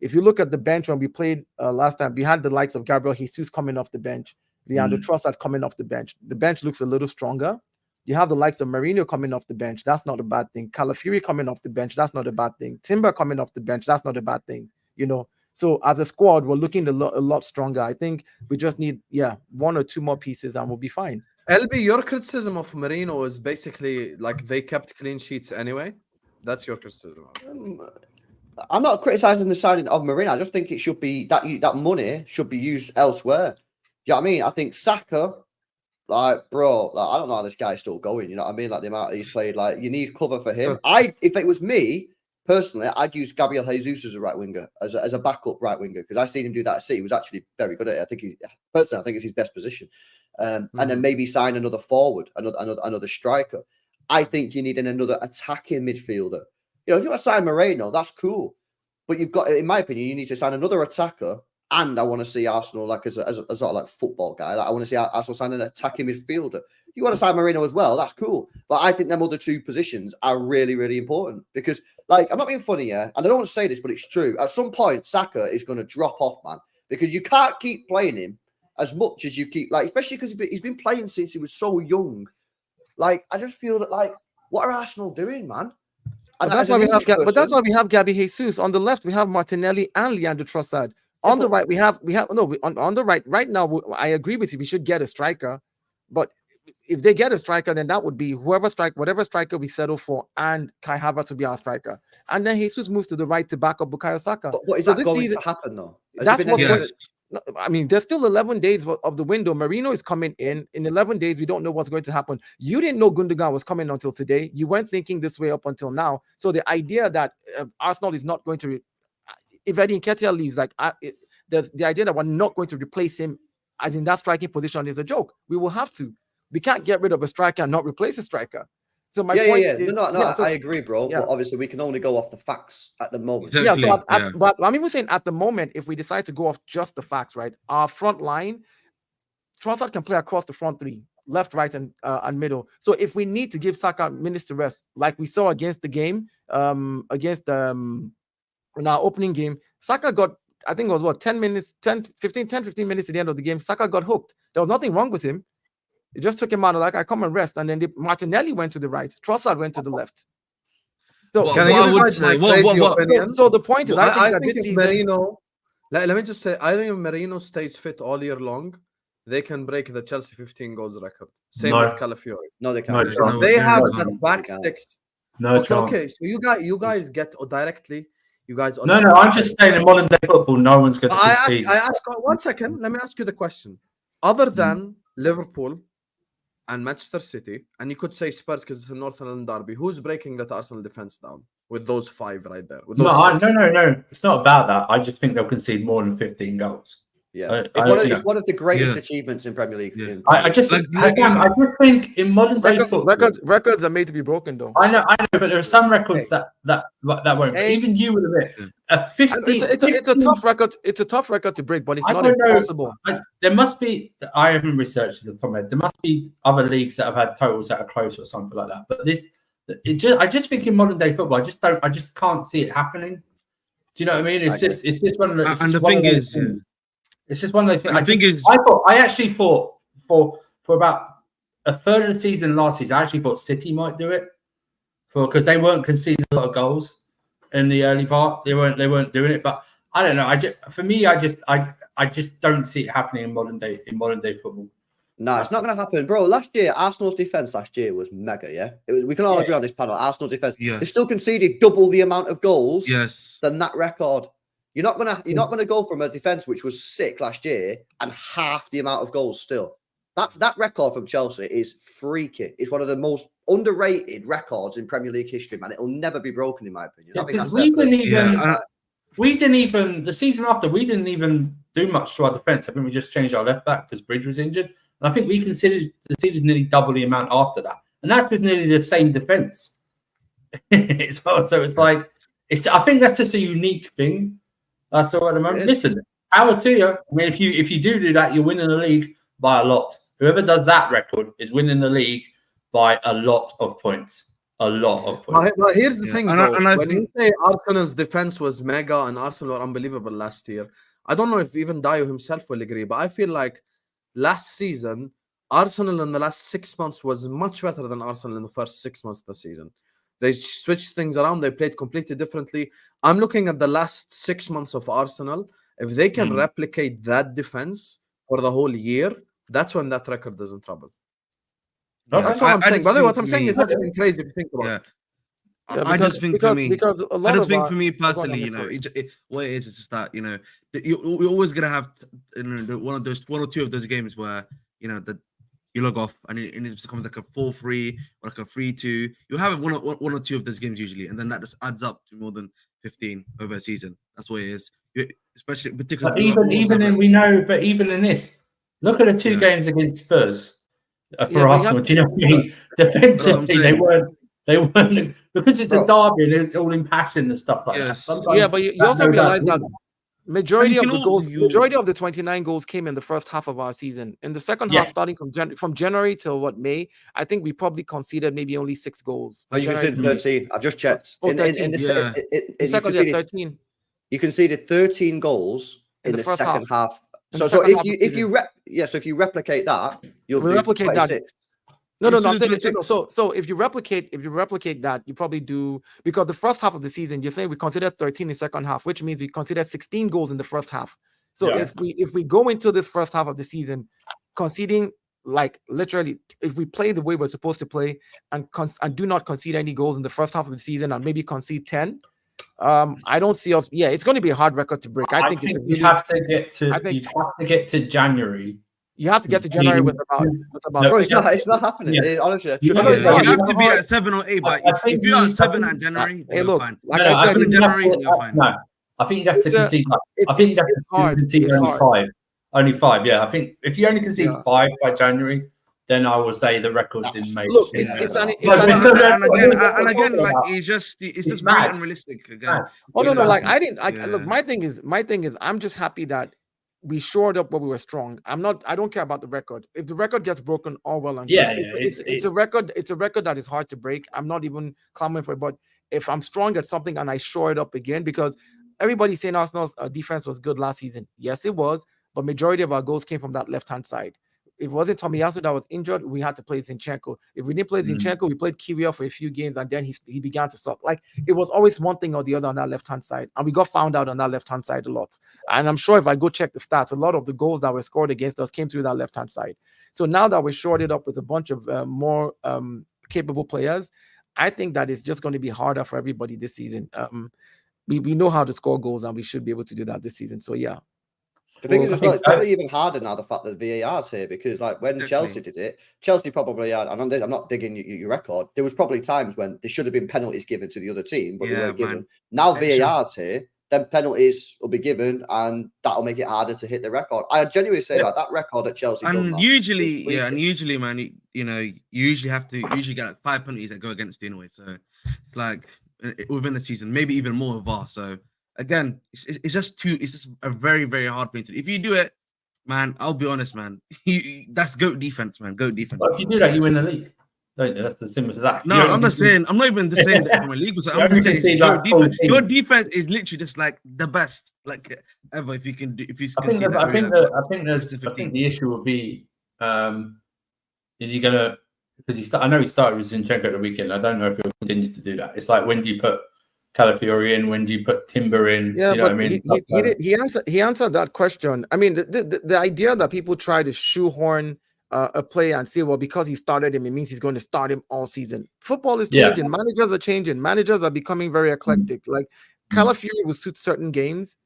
if you look at the bench when we played last time, we had the likes of Gabriel Jesus coming off the bench, Leandro Trossard coming off the bench. The bench looks a little stronger. You have the likes of Merino coming off the bench. That's not a bad thing. Calafiori coming off the bench. That's not a bad thing. Timber coming off the bench. That's not a bad thing. So as a squad, we're looking a lot stronger. I think we just need 1 or 2 more pieces and we'll be fine. LB, your criticism of Merino is basically like they kept clean sheets anyway. That's your criticism. I'm not criticizing the signing of Merino. I just think it should be that money should be used elsewhere. Do you know what I mean? I think Saka, like, bro, I don't know how this guy's still going. You know what I mean? Like, the amount he's played, like, you need cover for him. If it was me personally, I'd use Gabriel Jesus as a right winger, as a backup right winger, because I've seen him do that at City. He was actually very good at it. I think it's his best position. and then maybe sign another forward, another striker. I think you need another attacking midfielder. You know, if you want to sign Merino, that's cool. But you've got, in my opinion, you need to sign another attacker. And I want to see Arsenal, like as a sort of like football guy, like I want to see Arsenal sign an attacking midfielder. You want to sign Merino as well, that's cool. But I think them other two positions are really, really important because, like, I'm not being funny here, and I don't want to say this, but it's true. At some point, Saka is going to drop off, man, because you can't keep playing him as much as you keep, like, especially because he's been playing since he was so young. Like, I just feel that, like, what are Arsenal doing, man? But that's why we have Gabby Jesus. On the left, we have Martinelli and Leandro Trossard. On the right, on the right now, I agree with you. We should get a striker, but if they get a striker, then that would be whatever striker we settle for, and Kai Havertz would be our striker. And then Jesus moves to the right to back up Bukayo Saka. But is that going to happen, though? That's what's I mean, there's still 11 days of the window. Merino is coming in 11 days. We don't know what's going to happen. You didn't know Gundogan was coming until today. You weren't thinking this way up until now. So the idea that Arsenal is not going to, if Eddie Nketiah leaves, like the idea that we're not going to replace him as in that striking position is a joke. We will have to. We can't get rid of a striker and not replace a striker. So my point is, I agree, bro. Yeah. But obviously, we can only go off the facts at the moment. Exactly. But I mean, we're saying at the moment, if we decide to go off just the facts, right? Our front line, Trossard can play across the front three, left, right, and middle. So if we need to give Saka minutes to rest, like we saw against the game, in our opening game, Saka got, I think it was 10 minutes, 15 minutes at the end of the game. Saka got hooked. There was nothing wrong with him. It just took him out, like, I come and rest. And then Martinelli went to the right. Trossard went to the left. So, so the point is, I think this season, Merino, let me just say, I think if Merino stays fit all year long, they can break the Chelsea 15 goals record. Same with Calafiori. No, they can't. They have that back six. No, okay. So you guys get directly. You guys. No. I'm just saying in modern day football, no one's going to concede. I ask 1 second. Let me ask you the question. Other than Liverpool and Manchester City, and you could say Spurs because it's a North London derby, who's breaking that Arsenal defense down with those 5 right there? With those no. It's not about that. I just think they'll concede more than 15 goals. Yeah, it's one of the greatest achievements in Premier League. Yeah. I just think in modern day football, records are made to be broken, though. I know, but there are some records that won't. Even you would admit a 15. It's a tough record. It's a tough record to break, but it's not impossible. There must be. I haven't researched it from it. There must be other leagues that have had totals that are close or something like that. But I just think in modern day football, I just can't see it happening. Do you know what I mean? It's just one of those. And the thing is. It's just one of those things. I actually thought for about a third of the season last season, I actually thought City might do it because they weren't conceding a lot of goals in the early part. They weren't doing it, but I don't know. I just don't see it happening in modern day football. No, it's not going to happen, bro. Last year, Arsenal's defense was mega. Yeah, we can all agree on this panel. Arsenal's defense, they still conceded double the amount of goals. Than that record. You're not gonna go from a defense which was sick last year and half the amount of goals still. That record from Chelsea is freaky. It's one of the most underrated records in Premier League history, man. It'll never be broken, in my opinion. I think that's we didn't even the season after we didn't even do much to our defense. I think we just changed our left back because Bridge was injured, and I think we conceded nearly double the amount after that, and that's with nearly the same defense. So it's like I think that's just a unique thing. That's all at the moment. Listen, power to you. I mean, if you do that, you're winning the league by a lot. Whoever does that record is winning the league by a lot of points. A lot of points. But here's the thing, when you say Arsenal's defense was mega and Arsenal were unbelievable last year, I don't know if even Dayo himself will agree, but I feel like last season, Arsenal in the last 6 months was much better than Arsenal in the first 6 months of the season. They switched things around. They played completely differently. I'm looking at the last 6 months of Arsenal. If they can replicate that defense for the whole year, that's when that record is in trouble. That's what I'm saying. By the way, what I'm saying is not even crazy if you think about it. I just think for me personally, what it is, it's just that you're always gonna have one or two of those games where you log off and it becomes like a 4-3 or like a 3-2. You have one or two of those games usually, and then that just adds up to more than 15 over a season. That's what it is. Especially particularly. But even in this, Look at the two Yeah. games against Spurs for Yeah, but you Arsenal. have Do you know what I mean? That's what I'm Defensively, they saying. weren't because it's a Bro. derby and it's all impassioned and stuff like that. Yes. Sometimes Yeah, but you that also goes out realize the that window. majority And of you the know, goals, you- majority of the 29 goals came in the first half of our season. In the second half, Yes. starting from January till May, I think we probably conceded maybe only 6 goals. No, you January conceded to May. 13. I've just checked. Oh, In 13. the Yeah. The you second, yeah, conceded 13 you conceded 13 goals in in the the first second half. In So the so second if half of you the if you so if you replicate that, you'll We do replicate that. 26. No, You I'm still do saying, no, 26. so if you replicate that, you probably do, because the first half of the season, you're saying we considered 13 in the second half, which means we considered 16 goals in the first half. So Yeah. if we go into this first half of the season conceding, like literally, if we play the way we're supposed to play and do not concede any goals in the first half of the season and maybe concede 10, I don't see us. Yeah, it's going to be a hard record to break. I think it's you'd have to get to. I think- You'd have to get to January. you have to get to January with about No, Bro, 6. it's not happening. Yeah. Honestly, You truth know, is, Yeah, it's you not. have to be at 7 or 8, but I think if you're you- at 7 I in January, Hey, then you're look, fine. like No, I said, think you'd in have January, to- you're fine. No, I think you'd have to It's, concede. it's- I think you'd have it's to hard. concede It's only hard. 5. Only 5. Yeah, I think if you only concede Yeah. 5 by January, then I will say the record's in May. Look, Yeah. it's But- an And again, like it's just It's very mad. unrealistic. Again, Mad. Oh no, Yeah. like I Yeah. look. My thing is, I'm just happy that we shored up where we were strong. I don't care about the record. If the record gets broken, all well and good. Yeah, It's a record. It's a record that is hard to break. I'm not even clamoring for it. But if I'm strong at something and I shore it up again, because everybody's saying Arsenal's defense was good last season. Yes, it was, but majority of our goals came from that left-hand side. If it wasn't Tomiyasu that was injured, we had to play Zinchenko. If we didn't play Zinchenko, we played Kyria for a few games, and then he began to suck. Like, it was always one thing or the other on that left-hand side, and we got found out on that left-hand side a lot. And I'm sure if I go check the stats, a lot of the goals that were scored against us came through that left-hand side. So now that we're shorted up with a bunch of more capable players, I think that it's just going to be harder for everybody this season. We know how to score goals, and we should be able to do that this season. So yeah. The thing Well, is, as I well, think it's probably even harder now, the fact that VAR's here, because like when Definitely. Chelsea did it, Chelsea probably had, and I'm not digging your record, there was probably times when there should have been penalties given to the other team, but they Yeah, weren't given. man. Now Extra. VAR's here, then penalties will be given, and that'll make it harder to hit the record. I genuinely say Yeah. like that record that Chelsea done, And man, usually, was freaking. man, you know, you usually get like 5 penalties that go against you anyway. So it's like within the season, maybe even more of VAR. So again, it's just a very, very hard thing to do. If you do it, man, I'll be honest, man. That's GOAT defense, man. GOAT defense. But if you do that, you win the league. Don't you? That's as simple as that. No, I'm not saying. I'm not even just saying that from a legal side. You I'm just only saying it's concede your like defense. 14. Your defense is literally just like the best, like ever. If you can do, if you I can think see the, that. I think really, the, I think Just the, to I think 15. the issue will be, is he gonna? Because I know he started with Zinchenko at the weekend. I don't know if he'll continue to do that. It's like, when do you put Calafiori in? When do you put Timber in? Yeah, you know but what I mean? he answered that question. I mean, the idea that people try to shoehorn a player and say, well, because he started him, it means he's going to start him all season. Football is Yeah. changing. Managers are changing. Managers are becoming very eclectic. Like, Calafiori will suit certain games.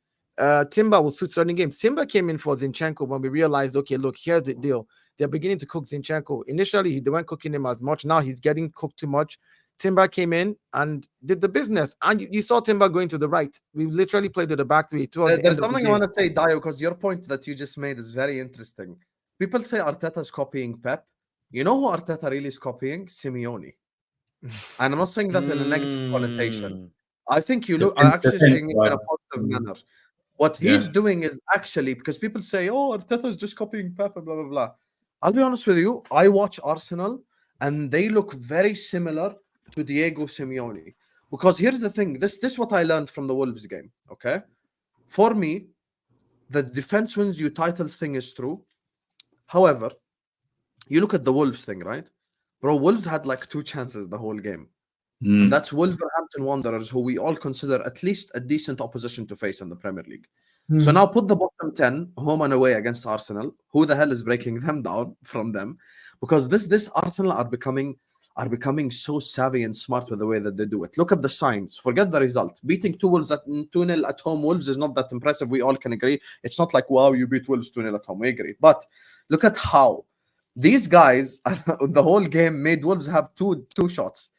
Timber will suit certain games. Timber came in for Zinchenko when we realized, okay, look, here's the deal. They're beginning to cook Zinchenko. Initially, they weren't cooking him as much. Now he's getting cooked too much. Timber came in and did the business. And you saw Timber going to the right. We literally played with the back three. There's something I want to say, Dayo, because your point that you just made is very interesting. People say Arteta's copying Pep. You know who Arteta really is copying? Simeone. And I'm not saying that in a negative connotation. I think you look, I'm actually saying it in a positive manner. What he's doing is actually, because people say, oh, Arteta's just copying Pep and blah, blah, blah. I'll be honest with you. I watch Arsenal and they look very similar to Diego Simeone. Because here's the thing. This is what I learned from the Wolves game. Okay. For me, the defense wins you titles thing is true. However, you look at the Wolves thing, right? Bro, Wolves had like 2 chances the whole game. And that's Wolverhampton Wanderers, who we all consider at least a decent opposition to face in the Premier League. So now put the bottom 10 home and away against Arsenal. Who the hell is breaking them down from them? Because this Arsenal are becoming so savvy and smart with the way that they do it. Look at the signs. Forget the result. Beating 2-0 at home Wolves is not that impressive. We all can agree. It's not like, wow, you beat Wolves 2-0 at home. We agree. But look at how these guys, the whole game, made Wolves have two shots.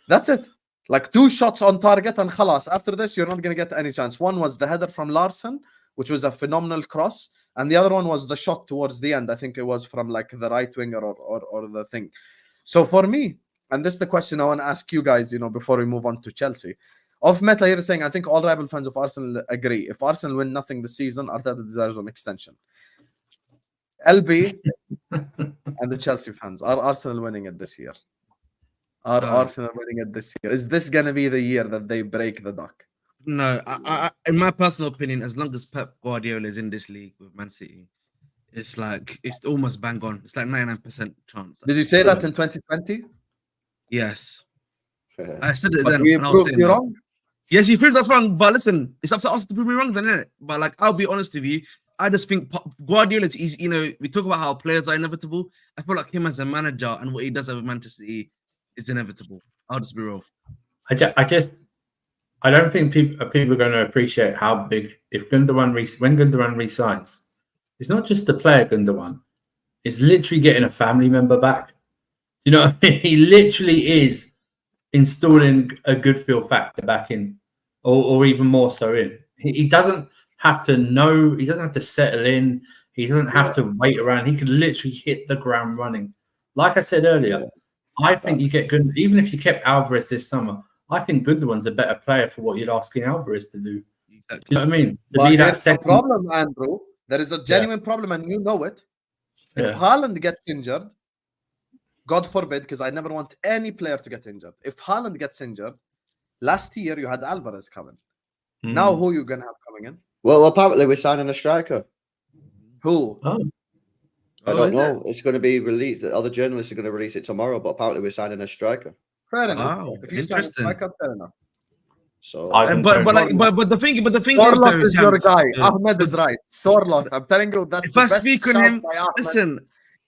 That's it. Like 2 shots on target and khalas. After this, you're not going to get any chance. One was the header from Larson, which was a phenomenal cross. And the other one was the shot towards the end. I think it was from like the right winger or the thing. So for me, and this is the question I want to ask you guys, before we move on to Chelsea. Off Meta here is saying, I think all rival fans of Arsenal agree. If Arsenal win nothing this season, Arteta deserves an extension. LB and the Chelsea fans, are Arsenal winning it this year? Are Arsenal winning it this year? Is this going to be the year that they break the duck? No, I, in my personal opinion, as long as Pep Guardiola is in this league with Man City, it's almost bang on. It's like 99% chance. Did you say that in 2020? Yes. I said it But then. we and I was proved saying you that. wrong? Yes, you proved us wrong. But listen, it's up to us to prove me wrong then, innit? But like, I'll be honest with you. I just think Guardiola is, we talk about how players are inevitable. I feel like him as a manager and what he does with Manchester City is inevitable. I'll just be real. I don't think people are going to appreciate how big when Gundogan resigns, it's not just the player Gundogan. It's literally getting a family member back. You know what I mean? He literally is installing a good feel factor back in, or even more so in. He doesn't have to know. He doesn't have to settle in. He doesn't have to wait around. He can literally hit the ground running. Like I said earlier, I think you get good. Even if you kept Alvarez this summer, I think Gundogan's a better player for what you're asking Alvarez to do. Exactly. You know what I mean? To But be that here's the second problem, Andrew. There is a genuine problem, and you know it. If Haaland gets injured, God forbid, because I never want any player to get injured. If Haaland gets injured, last year you had Alvarez coming. Now who you gonna have coming in? Well, apparently we're signing a striker. Who? I don't know. It's going to be released. The other journalists are going to release it tomorrow, but apparently we're signing a striker. Fair enough. Wow, If you sign a striker, fair enough. So, but the thing is, Sorloth is your guy. Sam, Ahmed is right. Sorloth, I'm telling you, that's if the I best speak on shout him, by Ahmed. listen.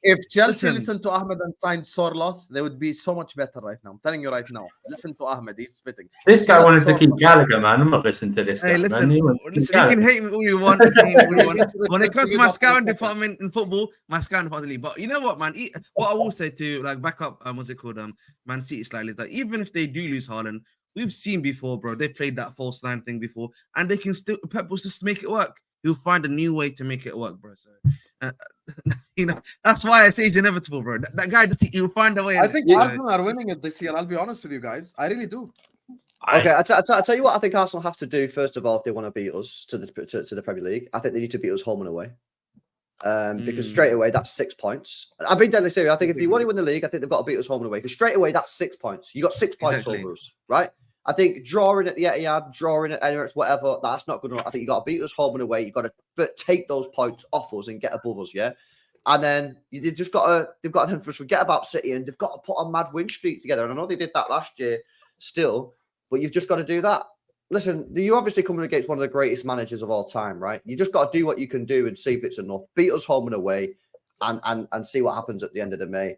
If Chelsea listen. listened to Ahmed and signed Sorloth, they would be so much better right now. I'm telling you right now. Listen to Ahmed. He's spitting. This See guy what wanted to keep Sorloth- Gallagher, man. I'm not listening to this guy. Hey, listen, man. you can hate me all you want. When it comes to my scouting department in football, my scouting department. But you know what, man? What I will say to like back up, what's it called? Man City slightly is that even if they do lose Haaland, we've seen before, bro. They played that false nine thing before, and they can still Pep will just make it work. He'll find a new way to make it work, bro. So, that's why I say he's inevitable, bro. That guy, he'll find a way. I think Arsenal are winning it this year. I'll be honest with you guys. I really do. Okay, I tell you what I think Arsenal have to do, first of all, if they want to beat us to the Premier League. I think they need to beat us home and away. Because straight away, that's 6 points. I've been deadly serious. I think if they want to win the league, I think they've got to beat us home and away. Because straight away, that's 6 points. You got 6 points over us, right? I think drawing at the Etihad, drawing at Emirates, whatever, that's not good enough. I think you got to beat us home and away. You got to take those points off us and get above us, yeah. And then they've got to forget about City, and they've got to put a mad win streak together. And I know they did that last year, still, but you've just got to do that. Listen, you're obviously coming against one of the greatest managers of all time, right? You just got to do what you can do and see if it's enough. Beat us home and away, and see what happens at the end of the May.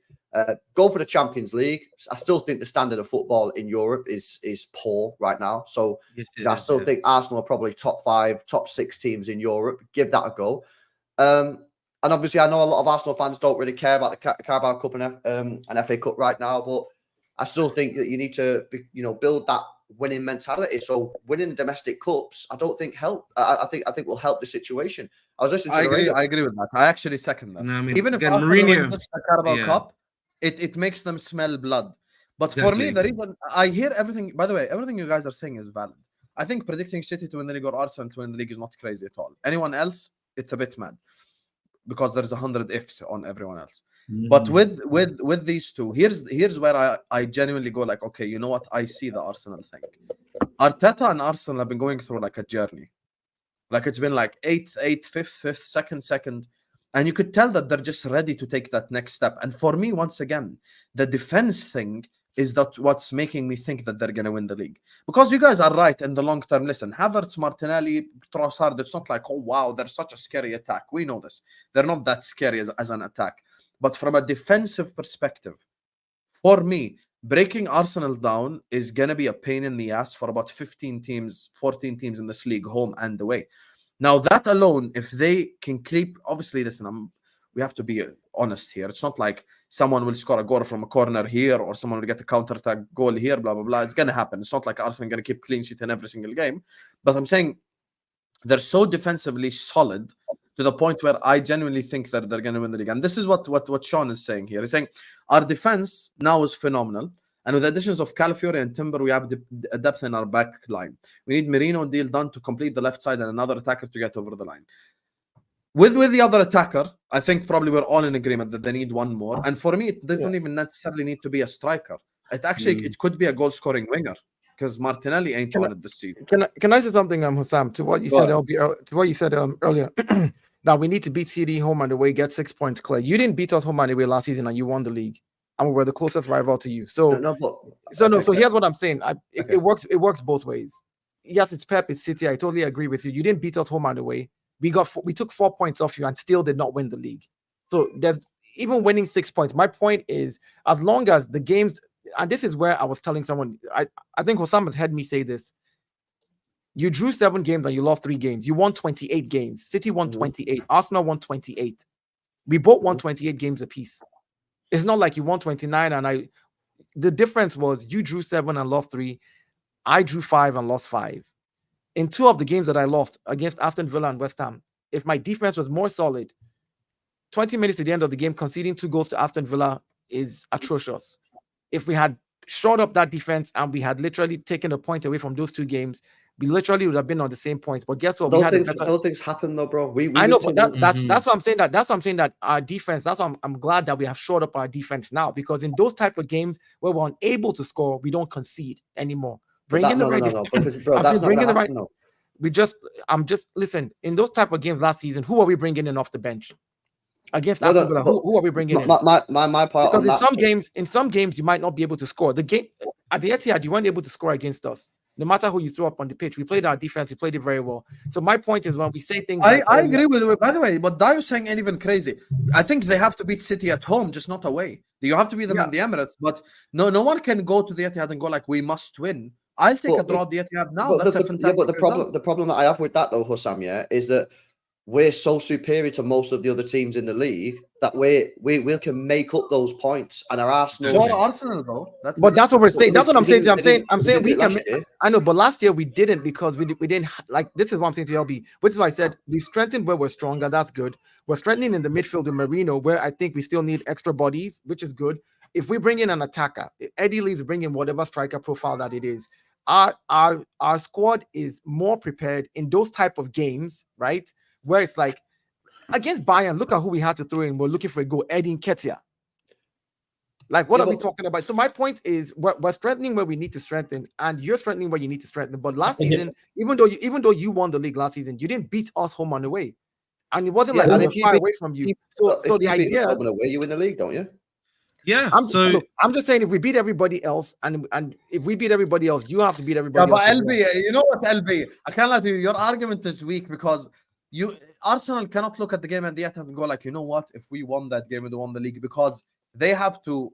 Go for the Champions League. I still think the standard of football in Europe is poor right now. So I still think Arsenal are probably top 5, top 6 teams in Europe. Give that a go. And obviously, I know a lot of Arsenal fans don't really care about the Carabao Cup and FA Cup right now, but I still think that you need to, build that winning mentality. So winning the domestic cups, I don't think help. I think will help the situation. I was listening to I agree with that. I actually second that. No, I mean, even if Arsenal win the Carabao Cup, it makes them smell blood. But for me, the reason I hear everything, by the way, everything you guys are saying is valid. I think predicting City to win the league or Arsenal to win the league is not crazy at all. Anyone else, it's a bit mad because there's 100 ifs on everyone else. But with these two, here's where I genuinely go like, okay, you know what? I see the Arsenal thing. Arteta and Arsenal have been going through like a journey. Like it's been like 8th, 5th, 2nd. And you could tell that they're just ready to take that next step. And for me, once again, the defense thing is that what's making me think that they're going to win the league. Because you guys are right in the long term. Listen, Havertz, Martinelli, Trossard, it's not like, oh, wow, they're such a scary attack. We know this. They're not that scary as an attack. But from a defensive perspective, for me, breaking Arsenal down is going to be a pain in the ass for about 15 teams, 14 teams in this league, home and away. Now, that alone, if they can keep, obviously, listen, we have to be honest here. It's not like someone will score a goal from a corner here or someone will get a counter-attack goal here, blah, blah, blah. It's going to happen. It's not like Arsenal going to keep clean sheet in every single game. But I'm saying they're so defensively solid to the point where I genuinely think that they're going to win the league. And this is what Sean is saying here. He's saying our defense now is phenomenal. And with the additions of Calafiori and Timber, we have a depth in our back line. We need Merino and Deal done to complete the left side and another attacker to get over the line. With the other attacker, I think probably we're all in agreement that they need one more. And for me, it doesn't even necessarily need to be a striker. It actually it could be a goal-scoring winger because Martinelli ain't on it this season. Can I say something, Hussam, to what you said, earlier? That we need to beat CD home and away, get 6 points clear. You didn't beat us home and away last season, and you won the league, and we were the closest rival to you. So, so here's what I'm saying. It works both ways. Yes, it's Pep, it's City. I totally agree with you. You didn't beat us home and away. We took 4 points off you and still did not win the league. So there's even winning 6 points. My point is, as long as the games, and this is where I was telling someone, I think Hussam has heard me say this. You drew 7 games and you lost 3 games. You won 28 games. City won 28. Arsenal won 28. We both won 28 games apiece. It's not like you won 29 and the difference was you drew 7 and lost 3. I drew 5 and lost 5. In 2 of the games that I lost against Aston Villa and West Ham, if my defense was more solid, 20 minutes at the end of the game, conceding 2 goals to Aston Villa is atrocious. If we had shored up that defense and we had literally taken a point away from those 2 games, we literally would have been on the same points. But guess what? Those things happen though, bro. I know, but that's what I'm saying. That's what I'm saying, that our defense, that's why I'm glad that we have shored up our defense now, because in those type of games where we're unable to score, we don't concede anymore. Because, bro, that's not gonna happen, no. Listen, in those type of games last season, who are we bringing in off the bench? Against Aston Villa, who are we bringing in? My part, because in some games you might not be able to score. The game at the Etihad, you weren't able to score against us. No matter who you threw up on the pitch, we played our defense. We played it very well. So my point is, when we say things, I agree with you. By the way, what Dayo saying ain't even crazy. I think they have to beat City at home, just not away. You have to beat them in the Emirates, but no one can go to the Etihad and go like, we must win. I'll take a draw at the Etihad now. That's a fantastic but the problem that I have with that though, Hussam, is that we're so superior to most of the other teams in the league that we can make up those points. And our Arsenal, so Arsenal though. That's what we're saying. That's what I'm saying. I'm saying we can. I know, but last year we didn't, because we didn't like. This is what I'm saying to LB, which is why I said we strengthened where we're stronger. That's good. We're strengthening in the midfield with Merino, where I think we still need extra bodies, which is good. If we bring in an attacker, Eddie Lee's bringing whatever striker profile that it is. Our squad is more prepared in those type of games, right? Where it's like against Bayern, look at who we had to throw in. We're looking for a goal, Eddie Nketiah. Like, what are we talking about? So my point is, we're strengthening where we need to strengthen, and you're strengthening where you need to strengthen. But last season, even though you won the league last season, you didn't beat us home and away, and it wasn't like we were far away from you. So the idea, home and away, you win the league, don't you? Yeah. I'm just saying, if we beat everybody else, and if we beat everybody else, you have to beat everybody else. But LB, you know what, LB? I can't lie to you. Your argument is weak because Arsenal cannot look at the game at the Etihad and go like, you know what? If we won that game, we won the league, because they have to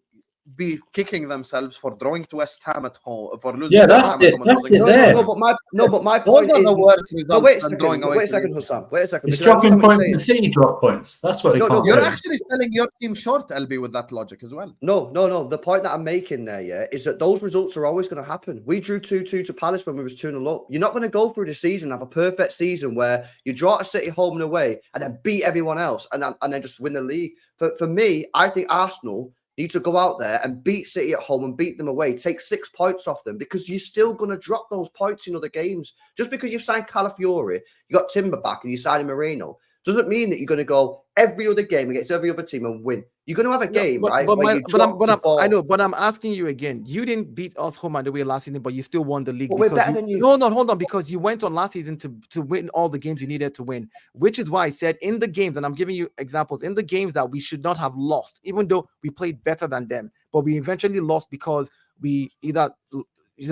be kicking themselves for drawing to West Ham at home, for losing. Yeah, that's it. That's it there. But my point is the worst results. Wait a second, Hussam. Wait a second. It's dropping points and City drop points. That's what you're actually selling your team short, LB, with that logic as well. No. The point that I'm making there, is that those results are always going to happen. We drew 2-2 to Palace when we was 2-0 up. You're not going to go through the season and have a perfect season where you draw to City home and away and then beat everyone else and then just win the league. For me, I think Arsenal need to go out there and beat City at home and beat them away. Take 6 points off them, because you're still going to drop those points in other games. Just because you've signed Calafiori, you got Timber back, and you signed Merino, doesn't mean that you're going to go every other game against every other team and win. You're going to have a game, right? I know, but I'm asking you again. You didn't beat us home and away last season, but you still won the league. But we're better than you. No, hold on, because you went on last season to win all the games you needed to win, which is why I said in the games, and I'm giving you examples, in the games that we should not have lost, even though we played better than them, but we eventually lost because we either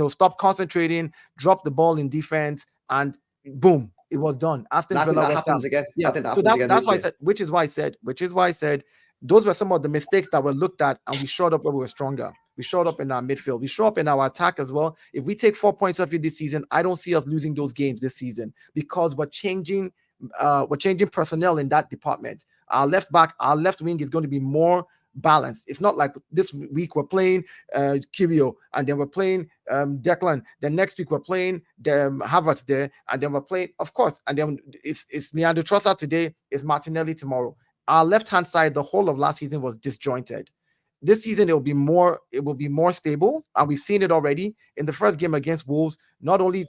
stopped concentrating, dropped the ball in defense, and boom, it was done. Aston Villa happens again. Yeah, that's why I said, which is why I said those were some of the mistakes that were looked at, and we showed up where we were stronger. We showed up in our midfield. We showed up in our attack as well. If we take 4 points off you this season, I don't see us losing those games this season, because we're changing personnel in that department. Our left back, our left wing is going to be more balanced. It's not like this week we're playing Kirio, and then we're playing Declan. Then next week we're playing Havertz there, and then we're playing, of course, and then it's Leandro Trossard today, it's Martinelli tomorrow. Our left-hand side, the whole of last season was disjointed. This season it will be more stable, and we've seen it already in the first game against Wolves. Not only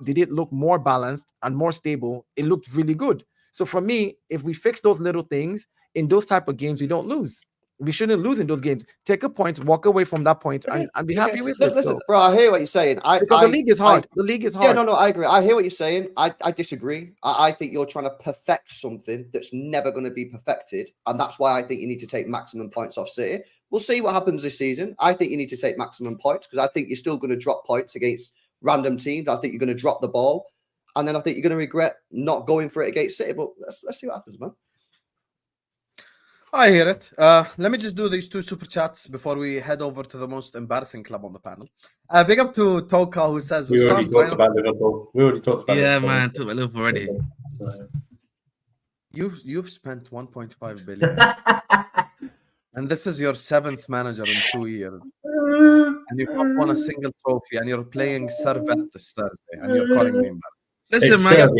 did it look more balanced and more stable, it looked really good. So for me, if we fix those little things in those type of games, we don't lose. We shouldn't lose in those games. Take a point, walk away from that point, and be happy with it. Listen, So, bro, I hear what you're saying. because the league is hard. The league is hard. Yeah, no, I agree. I hear what you're saying. I disagree. I think you're trying to perfect something that's never going to be perfected. And that's why I think you need to take maximum points off City. We'll see what happens this season. I think you need to take maximum points because I think you're still going to drop points against random teams. I think you're going to drop the ball. And then I think you're going to regret not going for it against City. But let's see what happens, man. I hear it. Let me just do these 2 super chats before we head over to the most embarrassing club on the panel. Big up to Toka, who says, We already talked about Liverpool. Yeah, man, talk about Liverpool already. You've spent 1.5 billion. And this is your 7th manager in 2 years. And you've not won a single trophy, and you're playing Servette this Thursday, and you're calling me embarrassed. Listen, man.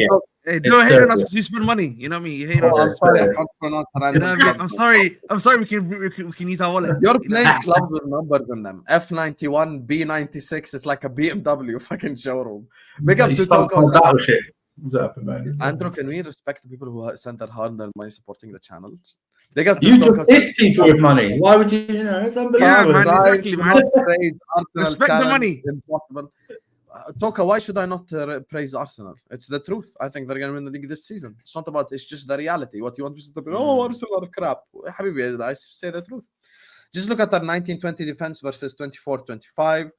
Hey, don't hate on us because you spend money. You know what I mean? You hate on us. I'm sorry, I can't pronounce random clubs. I'm sorry. We can use our wallet. You're playing clubs with numbers in them. F91, B96. It's like a BMW fucking showroom. Big up to Toko. Battleship. What's up, man? Andrew, can we respect the people who sent their hard-earned money supporting the channel? Big up to You Toko. just piss people with money. Why would you? You know, it's unbelievable. Yeah, man, exactly, man. Respect the money. Impossible. Toka, why should I not praise Arsenal? It's the truth. I think they're going to win the league this season. It's not about, it's just the reality. What you want to be, Arsenal are crap. Habibi, I say the truth. Just look at their 19-20 defense versus 24-25.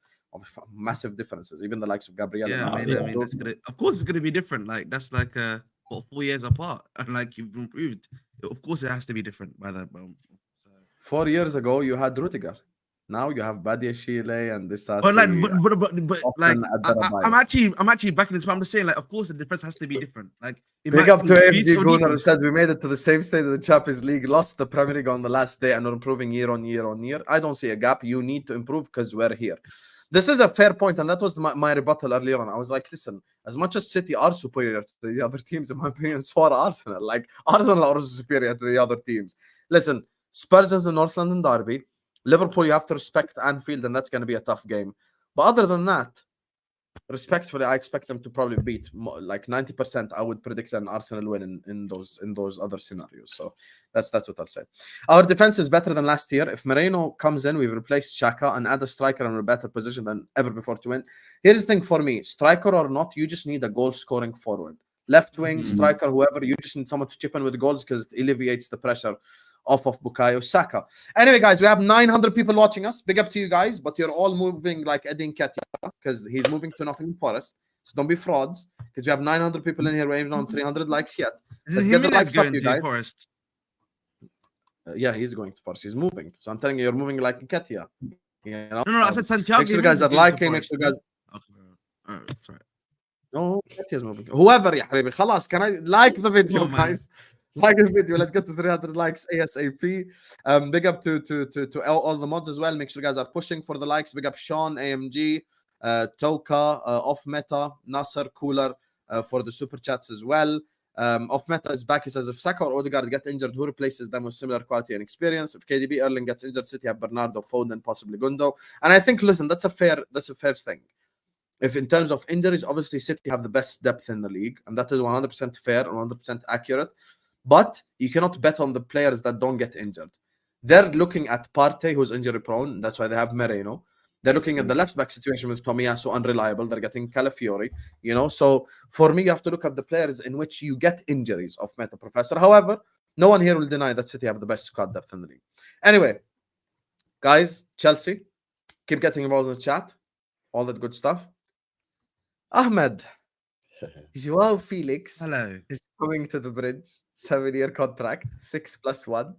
Massive differences. Even the likes of Gabriel. Yeah, I mean, that's gonna, of course, it's going to be different. Like, that's like 4 years apart. And like, you've improved. Of course, it has to be different by that. So. 4 years ago, you had Rudiger. Now you have Badia Chile and this. But like, like, I'm actually backing this. But I'm just saying, like, of course, the difference has to be different. Like, big up to AFG Gunnar, said we made it to the same stage of the Champions League, lost the Premier League on the last day, and are improving year on year. I don't see a gap. You need to improve because we're here. This is a fair point, and that was my rebuttal earlier on. I was like, listen, as much as City are superior to the other teams, in my opinion, so are Arsenal. Like, Arsenal are also superior to the other teams. Listen, Spurs is the North London derby. Liverpool, you have to respect Anfield, and that's going to be a tough game. But other than that, respectfully, I expect them to probably beat like 90%. I would predict an Arsenal win in those other scenarios. So that's what I'll say. Our defense is better than last year. If Merino comes in, we've replaced Xhaka and add a striker in a better position than ever before to win. Here's the thing for me: striker or not, you just need a goal-scoring forward, left wing, striker, whoever. You just need someone to chip in with goals because it alleviates the pressure off of Bukayo Saka. Anyway, guys, we have 900 people watching us. Big up to you guys, but you're all moving like Eddie Nketiah because he's moving to Nottingham Forest. So don't be frauds because we have 900 people in here. We're even on 300 likes yet. Let's get the likes up, you guys. Forest? Yeah, he's going to Forest. He's moving. So I'm telling you, you're moving like Nketiah. You know? No, I said Santiago. Make sure you guys are liking. Make sure you guys. Okay, that's right. No, Nketiah's moving. Whoever, ya habibi, khalas, can I like the video, guys? Like the video. Let's get to 300 likes ASAP. Big up to all the mods as well. Make sure you guys are pushing for the likes. Big up Sean, AMG, Toka, Off Meta, Nasser, Cooler for the super chats as well. Off Meta is back. He says, if Saka or Odegaard get injured, who replaces them with similar quality and experience? If KDB Erling gets injured, City have Bernardo, Foden, possibly Gundo. And I think, listen, that's a fair thing. If in terms of injuries, obviously City have the best depth in the league, and that is 100% fair and 100% accurate. But you cannot bet on the players that don't get injured. They're looking at Partey, who's injury prone. That's why they have Merino. They're looking at the left back situation with Tomiyasu, unreliable. They're getting Calafiori. You know, so for me, you have to look at the players in which you get injuries of Meta Professor. However, no one here will deny that City have the best squad depth in the league. Anyway, guys, Chelsea, keep getting involved in the chat. All that good stuff. Ahmed. Joao Felix is coming to the bridge. 7-year contract, 6+1.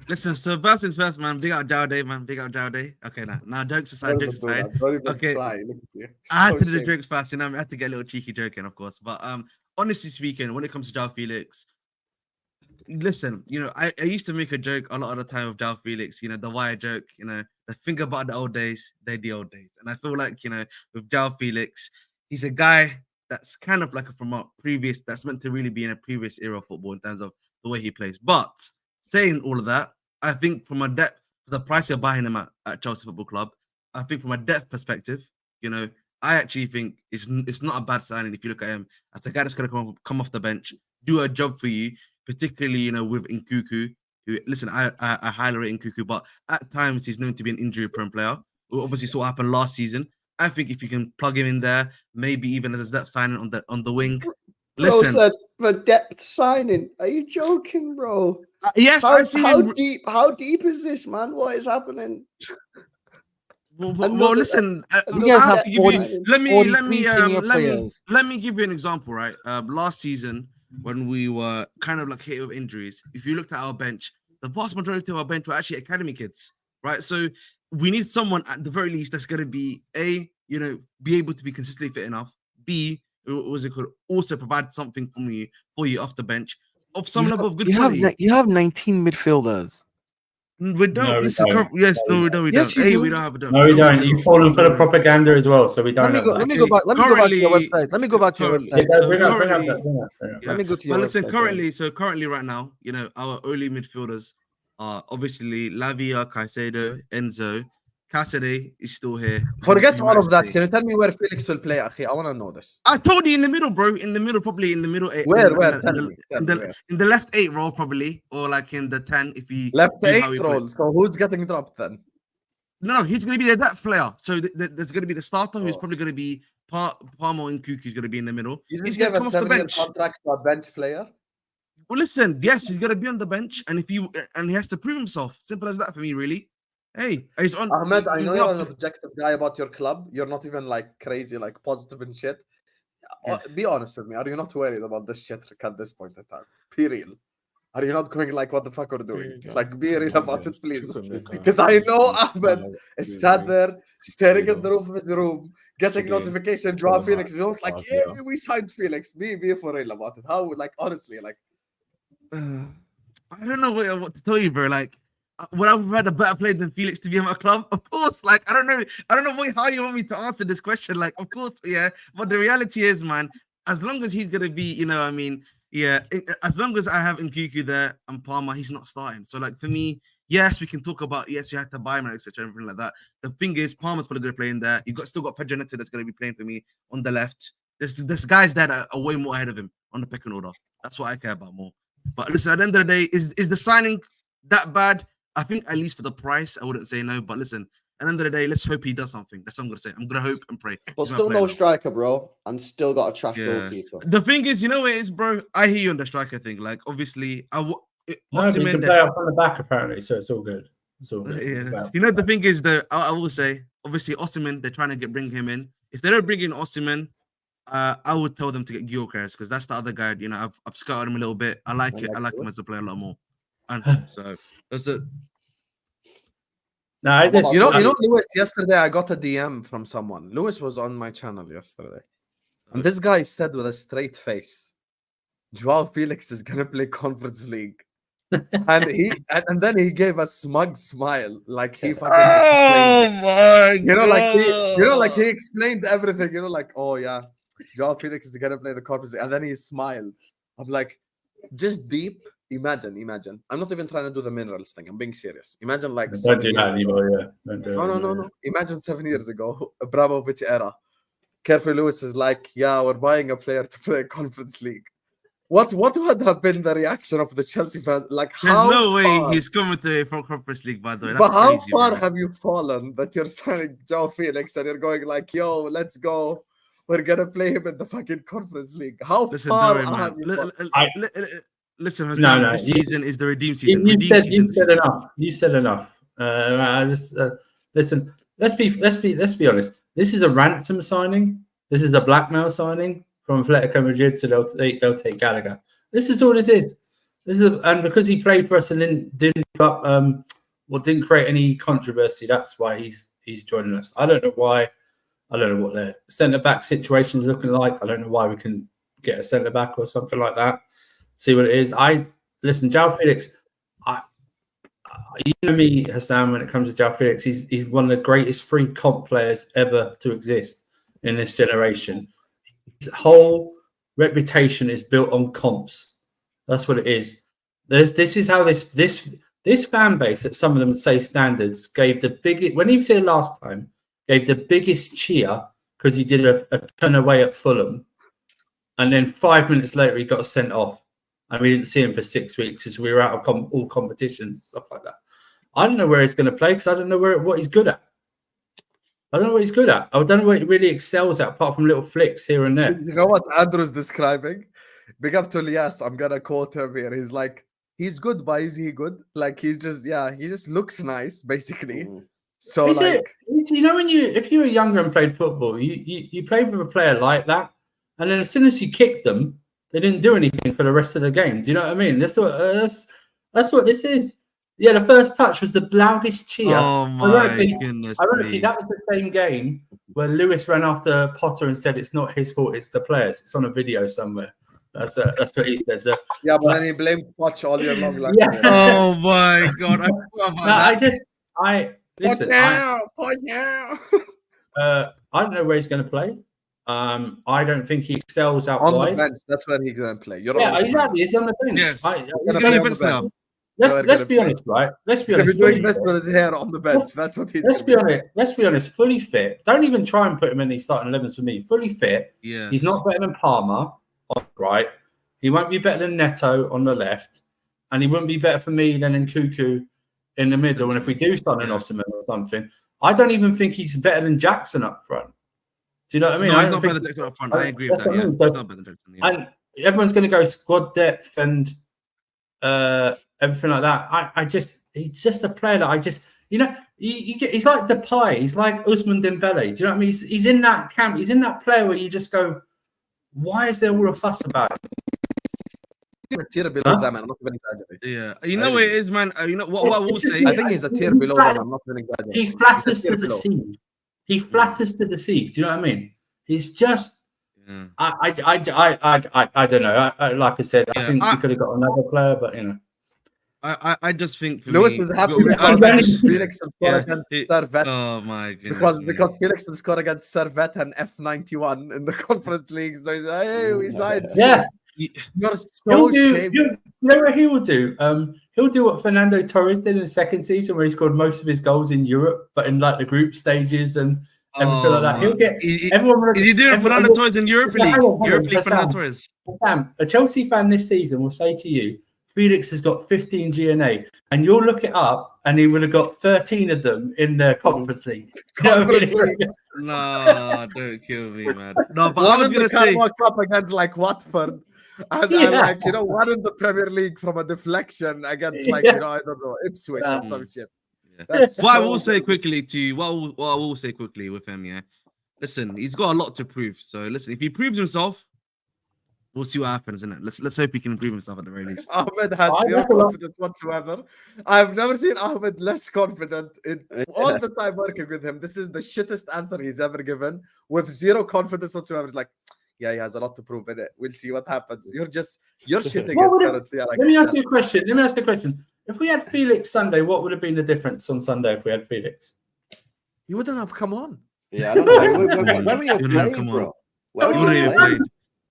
Listen, so first things first, man. Big out Joao Day, man. Big out Joao Day. Okay, now jokes aside, Okay, I had to do the jokes fast, you know. I had to get a little cheeky joke in, of course. But honestly speaking, when it comes to Joao Felix, listen, I used to make a joke a lot of the time with Joao Felix, the wire joke, the thing about the old days, they're the old days. And I feel like, with Joao Felix, he's a guy that's kind of like from a previous, that's meant to really be in a previous era of football in terms of the way he plays. But saying all of that, I think from a depth, the price you're buying him at Chelsea Football Club, I think from a depth perspective, I actually think it's not a bad signing if you look at him as a guy that's going to come off the bench, do a job for you, particularly, with Nkuku. Who, listen, I highly rate Nkuku, but at times he's known to be an injury-prone player. We obviously saw what happened last season. I think if you can plug him in there, maybe even as a depth signing on the wing. Bro Listen, said for depth signing. Are you joking, bro? yes, I've seen him. How deep is this, man? What is happening? Well, listen. You guys have let me give you an example, right? Last season, when we were kind of like hit with injuries, if you looked at our bench, the vast majority of our bench were actually academy kids, right? So we need someone at the very least that's going to be be able to be consistently fit enough. B, could also provide something for you off the bench of some level of good quality. You have 19 midfielders. We don't. No, we Yes, don't. we don't. Yes, you do. We don't have a. No, we don't. You've fallen for the propaganda as well, so we don't. Let me go back to your website. Let me go back to your website. Bring up. Let me go to your listen, website. currently right now, our early midfielders are obviously Lavia, Caicedo, Enzo. Cassidy is still here. Forget all of that. Can you tell me where Felix will play, Akhi? I want to know this. I told you in the middle, bro. In the middle, probably in the middle. Where? In the left 8 role, probably, or like in the 10 if you left 8 role. So who's getting dropped then? No, he's going to be the depth player. So there's going to be the starter, who's probably going to be Palmer and Nkuku is going to be in the middle. He's going to give a 7-year contract to a bench player. Well, listen, yes, he's going to be on the bench, and he has to prove himself. Simple as that for me, really. Hey, he's on. Ahmed, I know you're an objective guy about your club. You're not even like crazy, like positive and shit. Yes. Be honest with me. Are you not worried about this shit at this point in time? Be real. Are you not going like, what the fuck are you doing? Like, be real about it, please. Because I know Ahmed is sat there, staring at the roof of his room, getting notification. Joao Felix is like, yeah, we signed Felix. Be for real about it. How, like, honestly, like. I don't know what to tell you, bro. Like, would I have had a better player than Felix to be in my club? Of course. Like, I don't know how you want me to answer this question. Like, of course, yeah. But the reality is, man, as long as he's gonna be, as long as I have Nkuku there and Palmer, he's not starting. So, like, for me, yes, we can talk about we had to buy him, etc., everything like that. The thing is, Palmer's probably gonna play in there. You've still got Pedro Neto that's gonna be playing for me on the left. There's guys there that are way more ahead of him on the pecking order. That's what I care about more. But listen, at the end of the day, is the signing that bad? I think at least for the price, I wouldn't say no. But listen, at the end of the day, let's hope he does something. That's what I'm going to say. I'm going to hope and pray. But still no striker, bro. And still got a trash goalkeeper. The thing is, what it is, bro? I hear you on the striker thing. Like, obviously, you can play up on the back, apparently. So it's all good. It's all good. Yeah. The thing is, I will say, obviously, Osimhen, they're trying to bring him in. If they don't bring in Osimhen, I would tell them to get Gyökeres because that's the other guy. I've scouted him a little bit. I like it. I like him as a player a lot more. And so that's it. No, Lewis, yesterday I got a DM from someone. Lewis was on my channel yesterday. And this guy said with a straight face, Joao Felix is gonna play Conference League. and then he gave a smug smile, like he fucking explained. Like he explained everything, like, oh yeah, Joao Felix is gonna play the Conference League. And then he smiled. I'm like, just deep. Imagine. I'm not even trying to do the minerals thing. I'm being serious. Imagine like don't do that anymore. Yeah. No. Imagine 7 years ago, Abramovich era. Kerry Lewis is like, yeah, we're buying a player to play Conference League. What would have been the reaction of the Chelsea fans? Like, there's no way he's coming to for Conference League, by the way. But how far have you fallen that you're signing Joao Felix and you're going like, yo, let's go. We're gonna play him in the fucking Conference League. How far have you fallen? Listen, this season is the redeem season. You said enough. Listen. Let's be honest. This is a ransom signing. This is a blackmail signing from Atletico Madrid, so they'll take Gallagher. This is all this is. And because he played for us and didn't create any controversy, that's why he's joining us. I don't know why. I don't know what their centre back situation is looking like. I don't know why we can get a centre back or something like that. See what it is. listen, Joao Felix. You know me, Hassan. When it comes to Joao Felix, he's one of the greatest free comp players ever to exist in this generation. His whole reputation is built on comps. That's what it is. This is how this fan base, that some of them say standards, gave the biggest, when he was here last time, gave the biggest cheer because he did a turn away at Fulham, and then 5 minutes later he got sent off, and we didn't see him for 6 weeks as we were out of all competitions and stuff like that. I don't know where he's going to play because I don't know what he's good at. I don't know what he's good at. I don't know what he really excels at, apart from little flicks here and there. You know what Andrew's describing? Big up to Elias. I'm gonna quote him here. He's like, he's good, but is he good? Like he just looks nice, basically. So Is like, you know, if you were younger and played football, you played with a player like that, and then as soon as you kicked them, they didn't do anything for the rest of the game. Do you know what I mean? That's what this is. Yeah, the first touch was the loudest cheer. Oh my goodness! Ironically, that was the same game where Lewis ran after Potter and said it's not his fault, it's the players. It's on a video somewhere. That's what he said. Yeah, but then he blamed Poch all year long. Like, Yeah. Oh my god! I forgot about that. Listen. Poch now. I don't know where he's going to play. I don't think he excels out On wide. the bench, that's where he's going to play. Yeah, exactly. He's on the bench. Yes. He's gonna be bench now. Let's be honest, right? Let's be honest. He's doing this with his hair on the bench. That's what he's. Let's be honest. Fully fit. Don't even try and put him in these starting 11s for me. Fully fit. Yeah. He's not better than Palmer on the right. He won't be better than Neto on the left, and he wouldn't be better for me than Nkuku in the middle. And if we do sign an Osimhen or something, I don't even think he's better than Jackson up front. Do you know what I mean? No, he's not better than Jackson up front. I agree with that. Yeah, he's not better than Jackson. Yeah. And everyone's going to go squad depth and everything like that. He's just a player that I just, you know, he's like Depay. He's like Ousmane Dembele. Do you know what I mean? He's in that camp. He's in that player where you just go, why is there all a fuss about it? a tier below them, and I'm not even exaggerating. Yeah, you know what it is, man. You know what I will say. I think he's a tier below them. I'm not even exaggerating. He flatters to deceive. He flatters to deceive. Do you know what I mean? He's just. Yeah. I don't know. Like I said, I think we could have got another player, but you know. I just think for Lewis me, is happy because Felix will score against Servette. Oh my goodness! Because Felix will score against Servette and F91 in the Conference League. So he's like, hey, we signed. Yeah. You're so you know what he will do? He'll do what Fernando Torres did in the second season, where he scored most of his goals in Europe, but in like the group stages and everything like that. He'll get everyone. Is he doing Fernando Torres in Europa League? Europa League Fernando Torres. Sam, a Chelsea fan this season will say to you, Felix has got 15 GNA, and you'll look it up, and he would have got 13 of them in the Conference League. No, don't kill me, man. No, but I was gonna say Cup against like Watford, and like one in the Premier League from a deflection against like I don't know Ipswich or some shit. Yeah. What I will say quickly what I will say quickly with him, yeah. Listen, he's got a lot to prove. So listen, if he proves himself, we'll see what happens, isn't it? Let's hope he can improve himself at the very least. Ahmed has zero confidence whatsoever. I've never seen Ahmed less confident in all the time working with him. This is the shittest answer he's ever given, with zero confidence whatsoever. It's like, yeah, he has a lot to prove in it. We'll see what happens. You're shitting it currently. Let me ask you a question. If we had Felix Sunday, what would have been the difference on Sunday if we had Felix? He wouldn't have come on. Yeah, I don't know. When were you playing, bro? What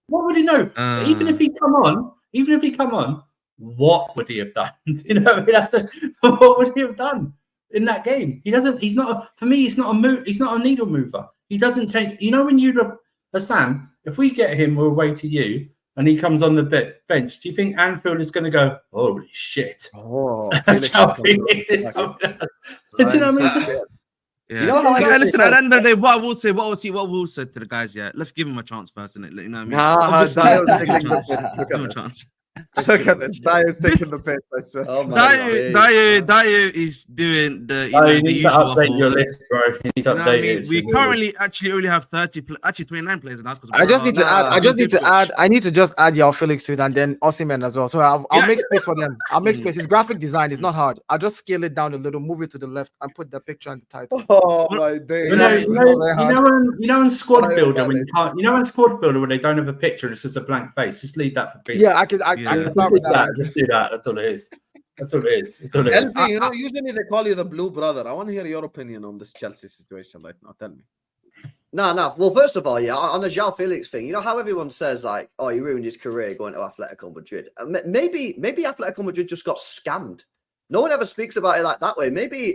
would he know? Even if he come on, what would he have done? You know, what would he have done in that game? He doesn't. He's not. For me, he's not a move. He's not a needle mover. He doesn't change. You know, when you look at Sam, if we get him away to you and he comes on the bench, do you think Anfield is going to go, holy shit? Oh, Felix is coming out. Do you know what I mean? Yeah. You know how listen, at the end of the day, what we'll say to the guys, yeah, let's give him a chance first, innit? You know what I mean? Give him a chance. Look at this. Dayo's taking the piss. I swear. Dayo is doing the the usual. Update your list, bro. You need to update it. We currently actually only have 29 players now. I just need to add. I need to just add Joao Felix to it, and then Osimhen as well. So I'll make space for them. I'll make space. His graphic design is not hard. I'll just scale it down a little, move it to the left, and put the picture and the title. Oh my day! You know in Squad Builder when you can't. You know in Squad Builder when they don't have a picture and it's just a blank face. Just leave that for people. Yeah, I can start with that. Just do that. That's all it is. That's all it is. That's all it is. LP, you know, usually they call you the blue brother. I want to hear your opinion on this Chelsea situation right now. Tell me. No. Well, first of all, yeah, on the Joao Felix thing, you know how everyone says like, "Oh, he ruined his career going to Atletico Madrid." Maybe Atletico Madrid just got scammed. No one ever speaks about it like that way. Maybe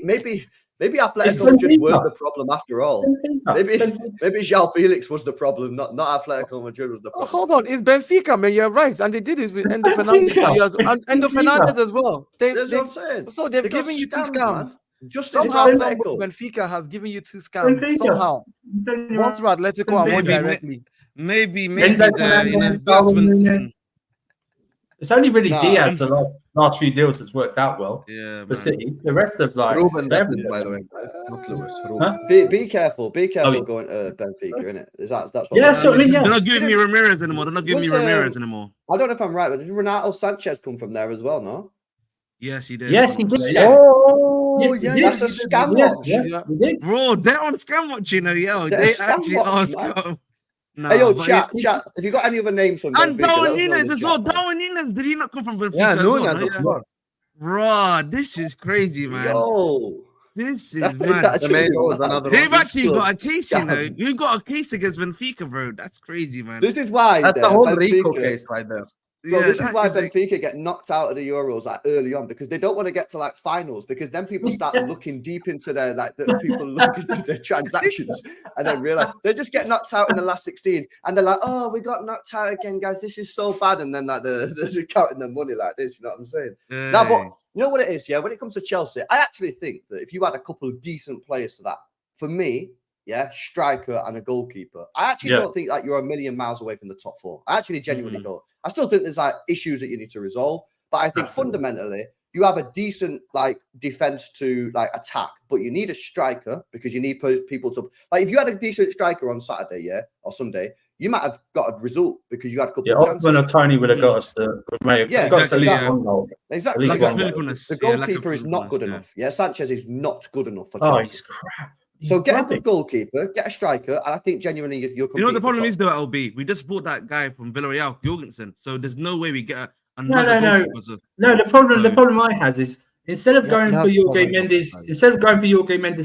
Atletico Madrid weren't the problem after all. Maybe Joao Felix was the problem, not Atletico Madrid was the problem. Hold on, it's Benfica, man. You're right, and they did it with Endo Fernandez and Endo Fernandez as well. That's what I'm saying. So they've given you two scams. Man. Just Somehow, Benfica has given you two scams. Benfica. Somehow, one through Atletico and one directly. Maybe it's only really Diaz the last few deals that's worked out well. Yeah, for City. The rest of like Ruben, by the way, not Lewis. Huh? Be careful going to Benfica, innit? That's what certainly. They're not giving me Ramirez anymore. I don't know if I'm right, but did Renato Sanchez come from there as well? No. Yes, he did. Yes, he did. Oh, yeah, that's a scam watch. Yeah, bro, they're on scam watch, you know. Yo, they actually are scam. Nah, hey, yo, chat. If you got any other names from and Benfica, Darwin Núñez as well. Darwin Núñez, did he not come from Benfica? Yeah, Núñez. Well, Bro, this is crazy, man. Yo, this is mad. They've actually got a case, you know. You got a case against Benfica, bro. That's crazy, man. This is why that's the whole Benfica, Rico case right there. Bro, this is why Benfica get knocked out of the Euros like early on, because they don't want to get to like finals, because then people start looking deep into their people look into their transactions and then realize they just get knocked out in the last 16 and they're like, oh, we got knocked out again, guys. This is so bad. And then like they're counting their money like this, you know what I'm saying? Hey. Now, but you know what it is, yeah? When it comes to Chelsea, I actually think that if you had a couple of decent players to that, for me, yeah, striker and a goalkeeper, I actually don't think that you're a million miles away from the top four. I actually genuinely don't. I still think there's like issues that you need to resolve, but I think fundamentally you have a decent like defense to like attack, but you need a striker because you need people to like. If you had a decent striker on Saturday, or Sunday, you might have got a result because you had a couple of chances. When Tony would have got us the at least one goal. Exactly. At least one goal. The goalkeeper is not good enough. Yeah, Sanchez is not good enough for Chelsea. He's crap. So get a good goalkeeper, get a striker, and I think genuinely you're. You know what the problem is though, LB? We just bought that guy from Villarreal, Jorgensen. So there's no way we get another goalkeeper. No. The problem I had is instead of going for Jorge Mendes,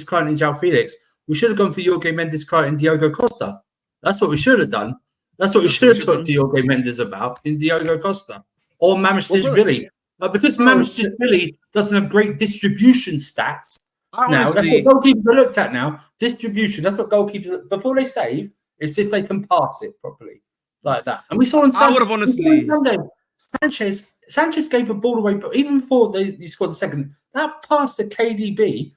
Client and Joao Felix, we should have gone for Jorge Mendes, Client and Diogo Costa. That's what we should have done. That's what we should have talked to Jorge Mendes about in Diogo Costa or Mamouche-Billy. Because Mamouche-Billy doesn't have great distribution stats. Now that's what goalkeepers are looked at now. Distribution. That's what goalkeepers before they save is if they can pass it properly, like that. And we saw on Sunday. I would have honestly. Sanchez gave a ball away, but even before he scored the second, that pass to KDB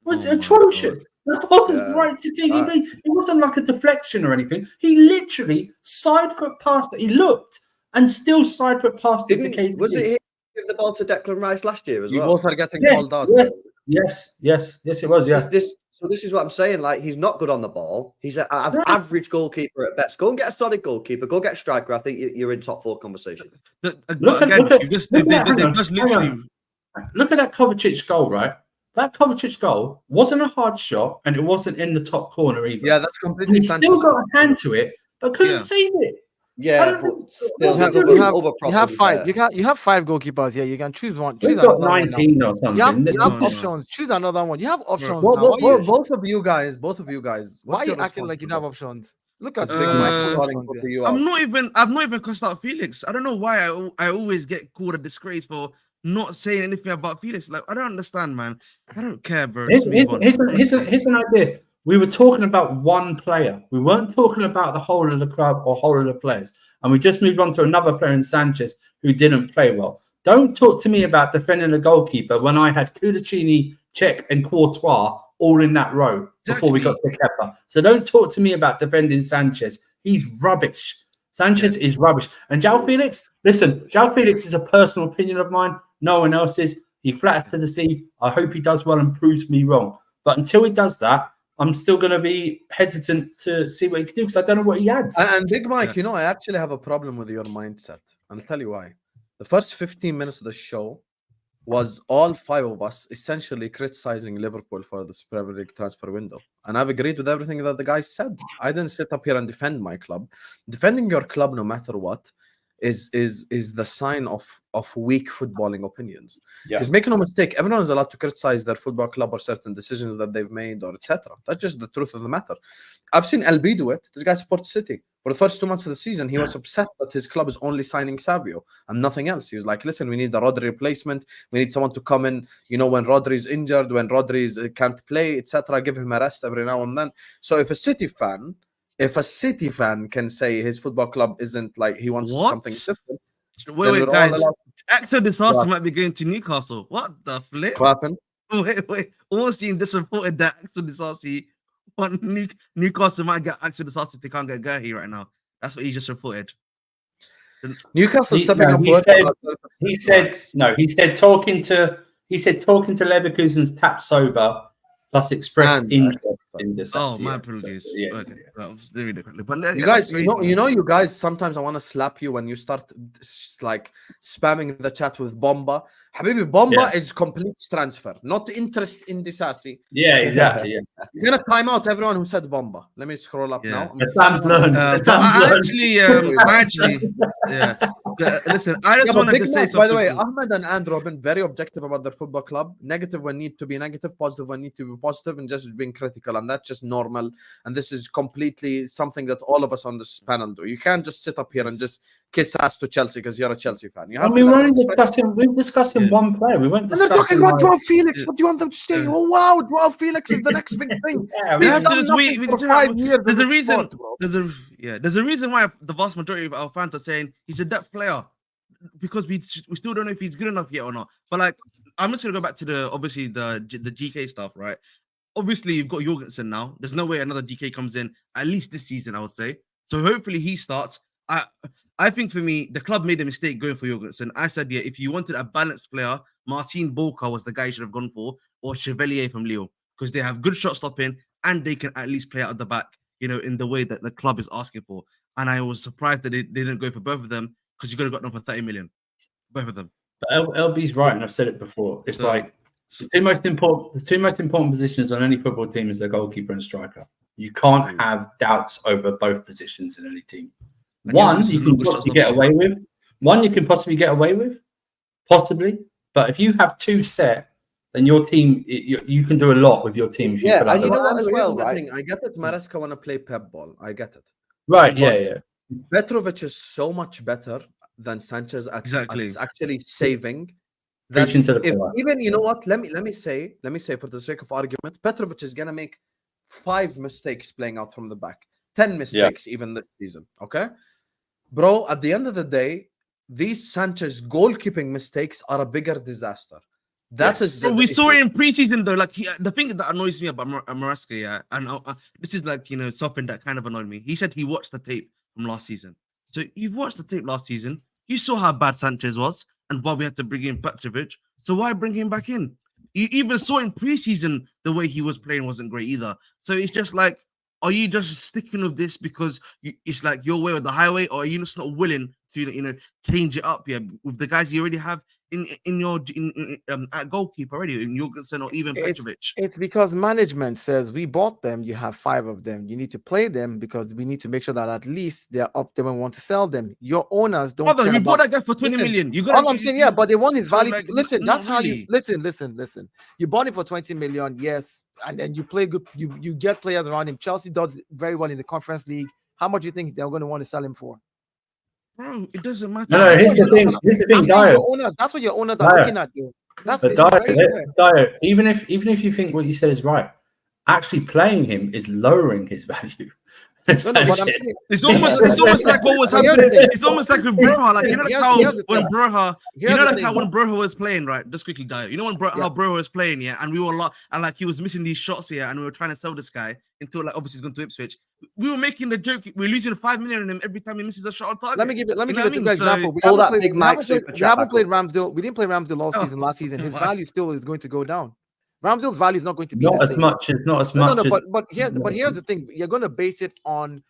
was atrocious. That wasn't right to KDB. It wasn't like a deflection or anything. He literally side foot passed it. He looked and still side foot passed it to KDB. Was it him who gave the ball to Declan Rice last year as well? You both are getting called out. Yes, it was. Yeah. So this is what I'm saying. Like, he's not good on the ball. He's an average goalkeeper at best. Go and get a solid goalkeeper. Go get a striker. I think you're in top four conversation. Look at that Kovacic goal, right? That Kovacic goal wasn't a hard shot, and it wasn't in the top corner either. Yeah, that's completely. He still got a hand to it, but couldn't save it. Yeah, but still, you have five. You have five goalkeepers here. You can choose one. We've got 19 or something. You have options. Choose another one. You have options. Both of you guys. Why are you acting like you don't have options? Look at I'm not even cussed out Felix. I don't know why I always get called a disgrace for not saying anything about Felix. Like, I don't understand, man. I don't care, bro. Here's an idea. We were talking about one player. We weren't talking about the whole of the club or whole of the players. And we just moved on to another player in Sanchez who didn't play well. Don't talk to me about defending the goalkeeper when I had Kudachini, Cech, and Courtois all in that row before we got to Kepa. So don't talk to me about defending Sanchez. He's rubbish. Sanchez is rubbish. And Joao Felix, listen, Joao Felix is a personal opinion of mine. No one else's. He flatters to deceive. I hope he does well and proves me wrong. But until he does that, I'm still going to be hesitant to see what he can do because I don't know what he adds. And Big Mike, you know, I actually have a problem with your mindset. And I'll tell you why. The first 15 minutes of the show was all five of us essentially criticizing Liverpool for this Premier League transfer window. And I've agreed with everything that the guy said. I didn't sit up here and defend my club. Defending your club no matter what is the sign of weak footballing opinions. Yeah. Because make no mistake, everyone is allowed to criticize their football club or certain decisions that they've made or etc. That's just the truth of the matter. I've seen LB do it. This guy supports City. For the first 2 months of the season, he was upset that his club is only signing Savio and nothing else. He was like, listen, we need a Rodri replacement. We need someone to come in, you know, when Rodri's injured, when Rodri's can't play, etc. Give him a rest every now and then. So if a City fan can say his football club isn't like he wants something different. Wait, guys. Axel Disasi might be going to Newcastle. What the flip? What happened? Wait. Almost seen this reported that Axel Disasi, Newcastle might get Axel Disasi if they can't get Gerhi right now. That's what he just reported. Newcastle stepping up. He said talking to Leverkusen's Tap Sober plus expressed interest in this. Oh, my apologies. Yeah. Okay. Well, let me do it. But you guys, you guys, sometimes I want to slap you when you start like spamming the chat with Bomba. Habibi, Bomba is complete transfer, not interest in Disasi. Yeah, exactly. Yeah. You're gonna time out everyone who said Bomba. Let me scroll up now. Listen, I just wanted to say something. By the way, Ahmed and Andrew have been very objective about their football club. Negative when need to be negative, positive when need to be positive, and just being critical. And that's just normal. And this is completely something that all of us on this panel do. You can't just sit up here and just kiss ass to Chelsea because you're a Chelsea fan. We're discussing one player. We weren't discussing. And they're talking about Joao Felix. What do you want them to say? Oh wow, Joao Felix is the next big thing. There's a reason why the vast majority of our fans are saying he's a depth player, because we still don't know if he's good enough yet or not. But like, I'm just gonna go back to the GK stuff, right? Obviously, you've got Jorgensen now. There's no way another GK comes in at least this season, I would say. So hopefully he starts. I think for me, the club made a mistake going for Jorgensen. I said, yeah, if you wanted a balanced player, Martin Bolka was the guy you should have gone for, or Chevalier from Lille, because they have good shot stopping and they can at least play out at the back, you know, in the way that the club is asking for. And I was surprised that they didn't go for both of them, because you could have got them for 30 million, both of them. But LB's right, and I've said it before. It's like the two most important positions on any football team is the goalkeeper and striker. You can't have doubts over both positions in any team. One you can possibly get away with. Possibly. But if you have two set, then your team, you can do a lot with your team. And you know what as well, right? I get it. Maresca want to play pep ball. I get it. Right, but Petrovic is so much better than Sanchez at actually saving. That even, you know what? Let me say for the sake of argument, Petrovic is gonna make 5 mistakes playing out from the back, 10 mistakes even this season. Okay, bro. At the end of the day, these Sanchez goalkeeping mistakes are a bigger disaster. We saw it in preseason though. Like the thing that annoys me about Maresca, and this is like, you know, something that kind of annoyed me. He said he watched the tape from last season. So you've watched the tape last season. You saw how bad Sanchez was and why we had to bring in Petrovic. So why bring him back in? You even saw in preseason the way he was playing wasn't great either. So it's just like, are you just sticking with this because it's like your way or the highway, or are you just not willing to, you know, change it up with the guys you already have at goalkeeper already, in Jorgensen or even Petrovic? It's because management says we bought them, you have 5 of them, you need to play them because we need to make sure that at least they're up there when we want to sell them. Your owners don't. You bought that guy for 20 million. You got. All I'm saying, but they want his value. Like, listen, that's how you listen. You bought him for 20 million, yes, and then you play good. You get players around him. Chelsea does very well in the Conference League. How much do you think they're going to want to sell him for? Bro, it doesn't matter. No, here's the thing. Dayo. That's what your owners are looking at, dude. Dayo, even if you think what you said is right, actually playing him is lowering his value. It's almost like what was happening. It's almost like with Broha. Like, you know, like how when Broha was playing, right? Just quickly, Dayo. You know how Broha was playing, yeah, and we were and like he was missing these shots here, and we were trying to sell this guy until, like, obviously he's going to Ipswich. We were making the joke. We're losing 5 million on him every time he misses a shot on target. Let me give it a good example. We haven't played Ramsdale. We didn't play Ramsdale all season. Last season, his value still is going to go down. Ramsdale's value is not going to be not as much. But here's the thing: you're going to base it on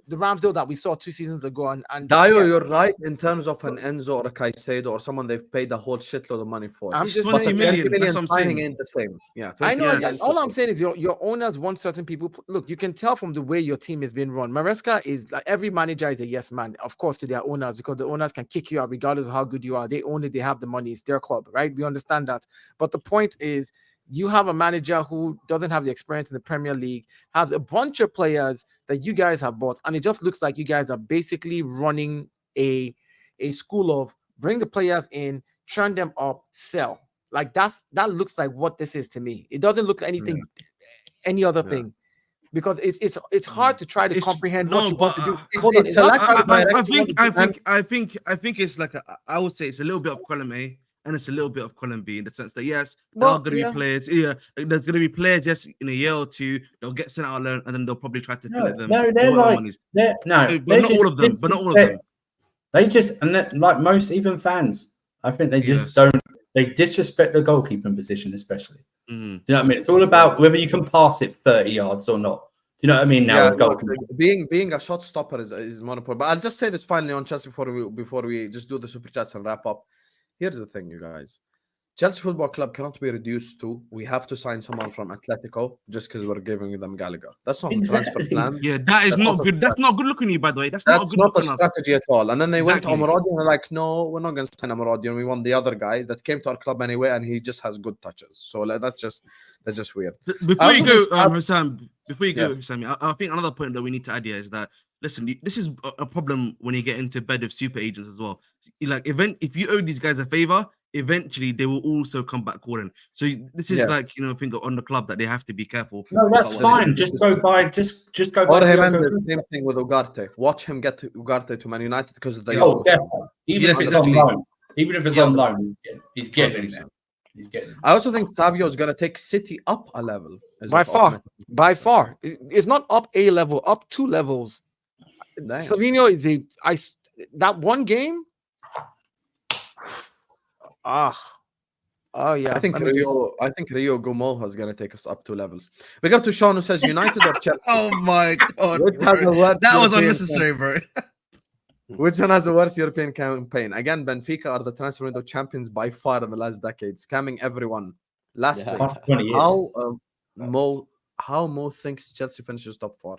the Ramsdale that we saw 2 seasons ago. And Dayo, you're right in terms of an Enzo or a Caicedo or someone they've paid a whole shitload of money for. I'm just But 20 a saying, 20 million, that's what million I'm signing saying. ain't the same. Yeah, I 20 know. million Yes. ain't All the I'm same. saying is your owners want certain people. Look, you can tell from the way your team is being run. Maresca is like every manager is a yes man, of course, to their owners, because the owners can kick you out regardless of how good you are. They own it, they have the money, it's their club, right? We understand that. But the point is, you have a manager who doesn't have the experience in the Premier League, has a bunch of players that you guys have bought, and it just looks like you guys are basically running a school of bring the players in, churn them up, sell. Like that looks like what this is to me. It doesn't look anything any other thing, because it's hard to try to comprehend what you want to do. Hold on, it's a not lack trying of to direction. I think it's like I would say it's a little bit of column A and it's a little bit of column B in the sense that yes, there are going to be players. Yeah, there's going to be players. Yes, in a year or two, they'll get sent out on loan and then they'll probably try to fill it them. No, they're like but not all of them. But not all of them. They just like most even fans. I think they just don't. They disrespect the goalkeeping position, especially. Do you know what I mean? It's all about whether you can pass it 30 yards or not. Do you know what I mean? Now, being a shot stopper is more important. But I'll just say this finally on Chelsea before we just do the super chats and wrap up. Here's the thing, you guys. Chelsea Football Club cannot be reduced to we have to sign someone from Atletico just because we're giving them Gallagher. That's not a transfer plan. Yeah, that is not good. That's not good looking you, by the way. That's not a strategy at all. And then they went to Amorodi and they're like, no, we're not going to sign Amorodi. And we want the other guy that came to our club anyway, and he just has good touches. So like, that's just weird. Before you go, Hussam, I think another point that we need to add here is that listen, this is a problem when you get into bed with super agents as well. Like, if you owe these guys a favor, eventually they will also come back calling. So this is like, I think on the club that they have to be careful. No, that's fine. Just go by. Just go by. The same thing with Ugarte. Watch him get Ugarte to Man United because of the even if it's on loan. Even if it's on loan, he's getting there. He's getting. I also think Savio is going to take City up a level. By far. It's not up a level, up 2 levels. Savino is that one game. Yeah. I think Rio Gomo is going to take us up 2 levels. Big up to Sean who says United or Chelsea. Oh my god, that was unnecessary, bro. Which one has a worse European campaign? Again, Benfica are the transfer window champions by far in the last decade, scamming everyone. Lastly, how Mo thinks Chelsea finishes top 4.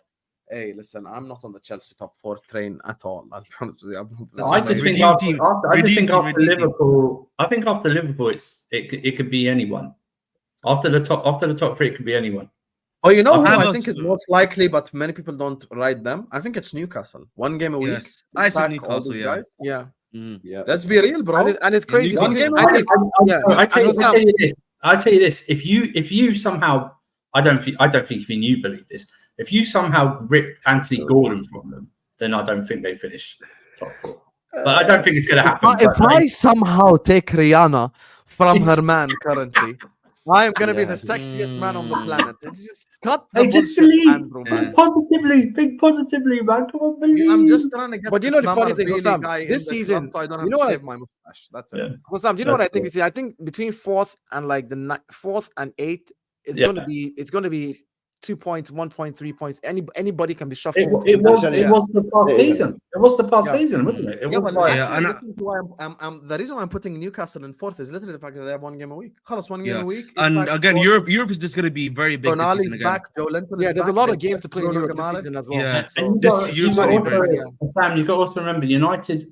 Hey, listen, I'm not on the Chelsea top 4 train at all. I'll be honest with you. I just think after Liverpool, it could be anyone. After the top 3, it could be anyone. Oh, you know who I think is most likely, but many people don't ride them? I think it's Newcastle. 1 game a week. Yes. I said Newcastle, yeah. Let's be real, bro. And it's crazy. I tell you this. If you somehow, I don't think even you believe this. If you somehow rip Anthony Gordon from them, then I don't think they finish top 4. But I don't think it's going to happen. If I somehow take Rihanna from her man currently, I am going to be the sexiest man on the planet. It's just cut the just bullshit, believe. Andrew, man. Think positively, man. Come on, believe. I'm just trying to get But you know the funny thing, Hussam, this season, so I don't have to shave my mustache. That's it. Hussam, do you know what I think? I think between 4th and like the 4th and 8th, it's going to be 2 points, 1 point, 3 points. Anybody can be shuffled. It was the past season. It was the past season, wasn't it? The reason why I'm putting Newcastle in 4th is literally the fact that they have 1 game a week. 1 game a week. And again, Europe is just going to be very big this season again. There's a lot of games to play in Europe this season as well. Yeah, you've got to also remember United,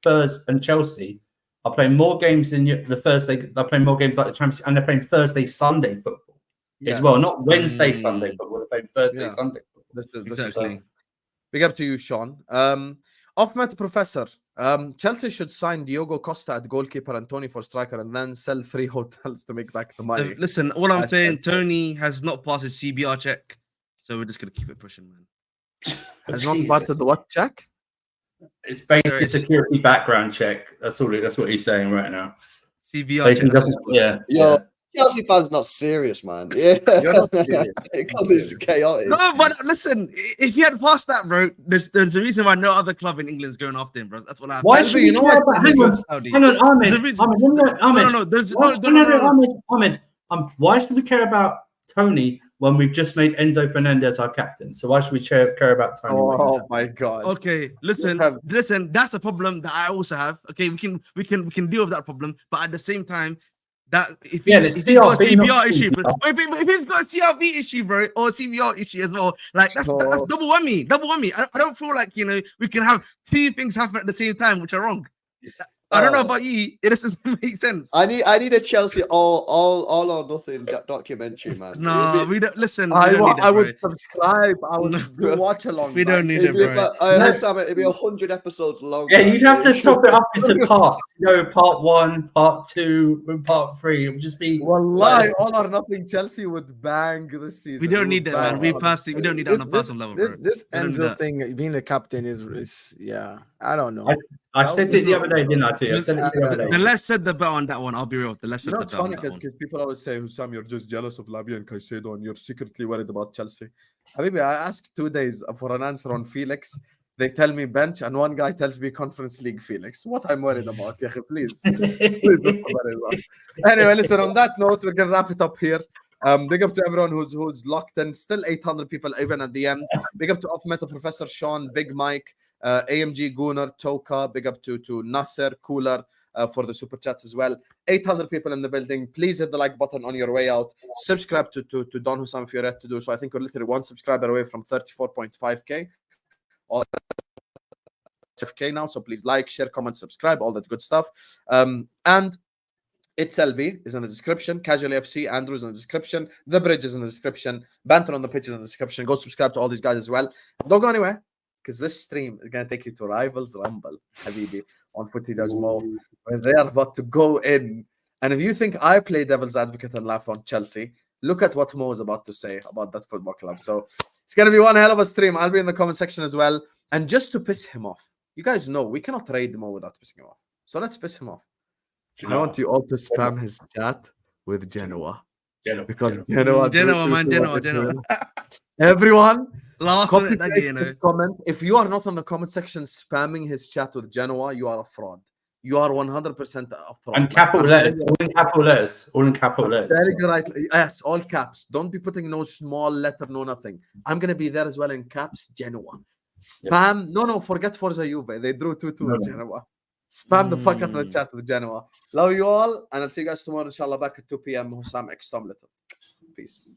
Spurs, and Chelsea are playing more games in the Thursday. They're playing more games like the Champions, and they're playing Thursday, Sunday football. As well, not Wednesday, Sunday, but we're playing Thursday, Sunday. This is big up to you, Sean. Off-mat Professor. Chelsea should sign Diogo Costa at goalkeeper and Tony for striker, and then sell 3 hotels to make back the money. Listen, all I'm saying, Tony has not passed his CBR check, so we're just gonna keep it pushing, man. Has not passed the what check? It's basic security background check. That's what he's saying right now. CBR check. Yeah. Chelsea fans not serious, man. Yeah, you're not serious. It's chaotic. No, but listen, if he had passed that, bro, there's a reason why no other club in England's going after him, bro. That's what I. Why should you know what? Hang on, Ahmed. Why should we care about Tony when we've just made Enzo Fernandez our captain? So why should we care about Tony? Oh my god. Okay, listen, that's a problem that I also have. Okay, we can deal with that problem, but at the same time, that if he's got a CBR issue, bro, if he's got a CRB issue, bro, or a CBR issue as well, like that's double whammy. I don't feel like we can have two things happen at the same time, which are wrong. I don't know about you. It doesn't make sense. I need a Chelsea all or nothing documentary, man. No, we don't listen. I would subscribe. I would watch along. We don't need it, bro. Sam, it'd be 100 episodes long. Yeah, you'd have to chop it up into parts. Part 1, part 2, and part 3. It would just be. Wallahi, all or nothing. Chelsea would bang this season. We don't need that, man. We don't need that on a personal level, bro. This Enzo thing, being the captain is yeah. I don't know. I said it the other day, didn't I? To you? I said it the other day. The less said the better on that one. I'll be real. The less said the better. It's funny because people always say, "Hussam, you're just jealous of Lavia and Caicedo, and you're secretly worried about Chelsea." Habibi, I asked 2 days for an answer on Felix. They tell me bench, and one guy tells me Conference League Felix. What I'm worried about, please. Please don't worry about. Anyway, listen. On that note, we're gonna wrap it up here. Big up to everyone who's locked in. Still 800 people even at the end. Big up to Off Meta, Professor Sean, Big Mike, AMG Gunnar, Toka. Big up to Nasser, Cooler for the super chats as well. 800 people in the building. Please hit the like button on your way out. Subscribe to Don Hussam if you're ready to do so. I think we're literally 1 subscriber away from 34.5k. Or 5k now. So please like, share, comment, subscribe, all that good stuff. And It's LB is in the description. Casual FC, Andrew's in the description. The Bridge is in the description. Banter on the Pitch is in the description. Go subscribe to all these guys as well. Don't go anywhere, because this stream is going to take you to Rivals Rumble, Habibi, on Footy Judge Mo, where they are about to go in. And if you think I play devil's advocate and laugh on Chelsea, look at what Mo is about to say about that football club. So it's going to be one hell of a stream. I'll be in the comment section as well. And just to piss him off, you guys know we cannot raid Mo without pissing him off. So let's piss him off. I want you all to spam his chat with Genoa. Because Genoa. Everyone, last copy paste his comment. If you are not on the comment section spamming his chat with Genoa, you are a fraud. You are 100% a fraud. And capital letters. All in capital letters. All in capital letters. Very good. Right. Yes, all caps. Don't be putting no small letter, no nothing. I'm going to be there as well in caps, Genoa. Spam. Yep. No, forget Forza Juve. They drew 2-2 Genoa. Spam the fuck out of the chat with Genoa. Love you all, and I'll see you guys tomorrow, inshallah, back at 2 p.m. Hussam X Tom Little. Peace.